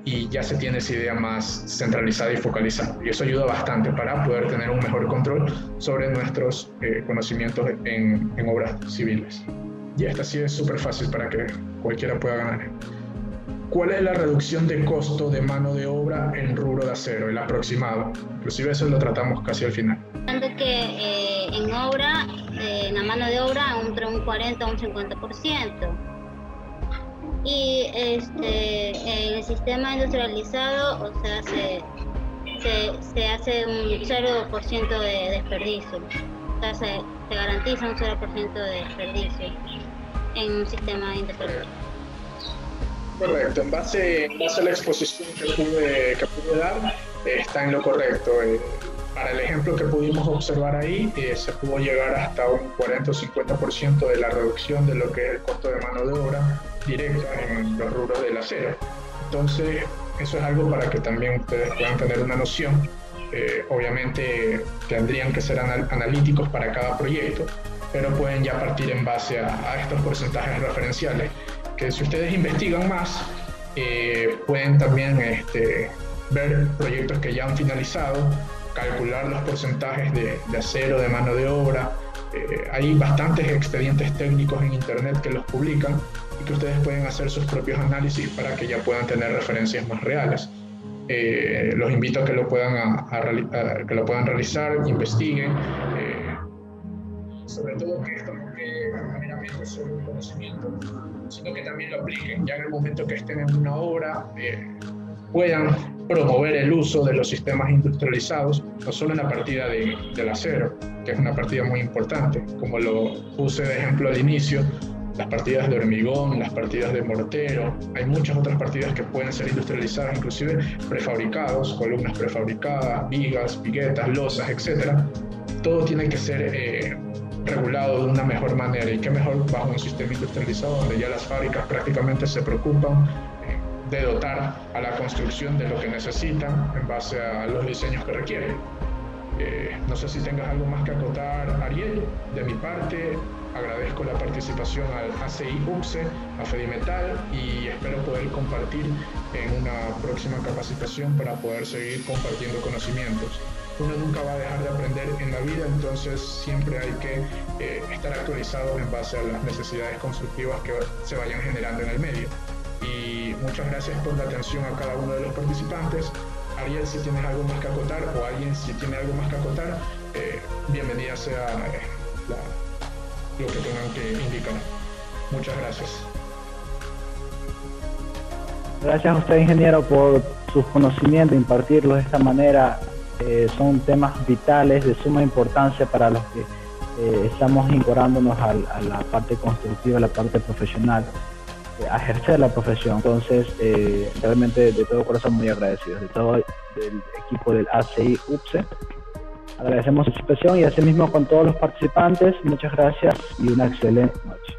S2: y ya se tiene esa idea más centralizada y focalizada. Y eso ayuda bastante para poder tener un mejor control sobre nuestros conocimientos en obras civiles. Y esta sí es súper fácil para que cualquiera pueda ganar. ¿cuál es la reducción de costo de mano de obra en rubro de acero, el aproximado? Inclusive eso lo tratamos casi al final.
S5: Hablando que en obra, en la mano de obra, entre un 40 a un 50%. Y en el sistema industrializado, o sea, se hace un 0% de desperdicio. O sea, se garantiza un 0% de desperdicio en un sistema industrial.
S2: Correcto, en base a la exposición que pude dar, está en lo correcto. Para el ejemplo que pudimos observar ahí, se pudo llegar hasta un 40 o 50% de la reducción de lo que es el costo de mano de obra directa en los rubros del acero. Entonces, eso es algo para que también ustedes puedan tener una noción. Obviamente tendrían que ser analíticos para cada proyecto, pero pueden ya partir en base a estos porcentajes referenciales, que si ustedes investigan más, pueden también ver proyectos que ya han finalizado, calcular los porcentajes de acero, de mano de obra. Hay bastantes expedientes técnicos en internet que los publican y que ustedes pueden hacer sus propios análisis para que ya puedan tener referencias más reales. Los invito a que lo puedan realizar, investiguen, sobre todo que esto no meramente sobre un conocimiento, sino que también lo apliquen. Ya en el momento que estén en una obra, puedan promover el uso de los sistemas industrializados, no solo en la partida del acero, que es una partida muy importante, como lo puse de ejemplo al inicio, las partidas de hormigón, las partidas de mortero. Hay muchas otras partidas que pueden ser industrializadas, inclusive prefabricados, columnas prefabricadas, vigas, viguetas, losas, etc. Todo tiene que ser regulado de una mejor manera, y qué mejor bajo un sistema industrializado donde ya las fábricas prácticamente se preocupan de dotar a la construcción de lo que necesitan en base a los diseños que requieren. No sé si tengas algo más que acotar, Ariel. De mi parte, agradezco la participación al ACI UPCE, a Fedimetal, y espero poder compartir en una próxima capacitación para poder seguir compartiendo conocimientos. Uno nunca va a dejar de aprender en la vida, entonces siempre hay que estar actualizados en base a las necesidades constructivas que se vayan generando en el medio. Y muchas gracias por la atención a cada uno de los participantes. Ariel, si tienes algo más que acotar, o alguien si tiene algo más que acotar, bienvenida sea lo que tengan que indicar. Muchas gracias.
S1: Gracias a usted, ingeniero, por sus conocimientos, impartirlos de esta manera. Son temas vitales, de suma importancia para los que estamos incorporándonos a la parte constructiva, a la parte profesional, a ejercer la profesión. Entonces, realmente de todo corazón muy agradecidos, de todo el equipo del ACI UPCE. Agradecemos su participación y asimismo con todos los participantes. Muchas gracias y una excelente noche.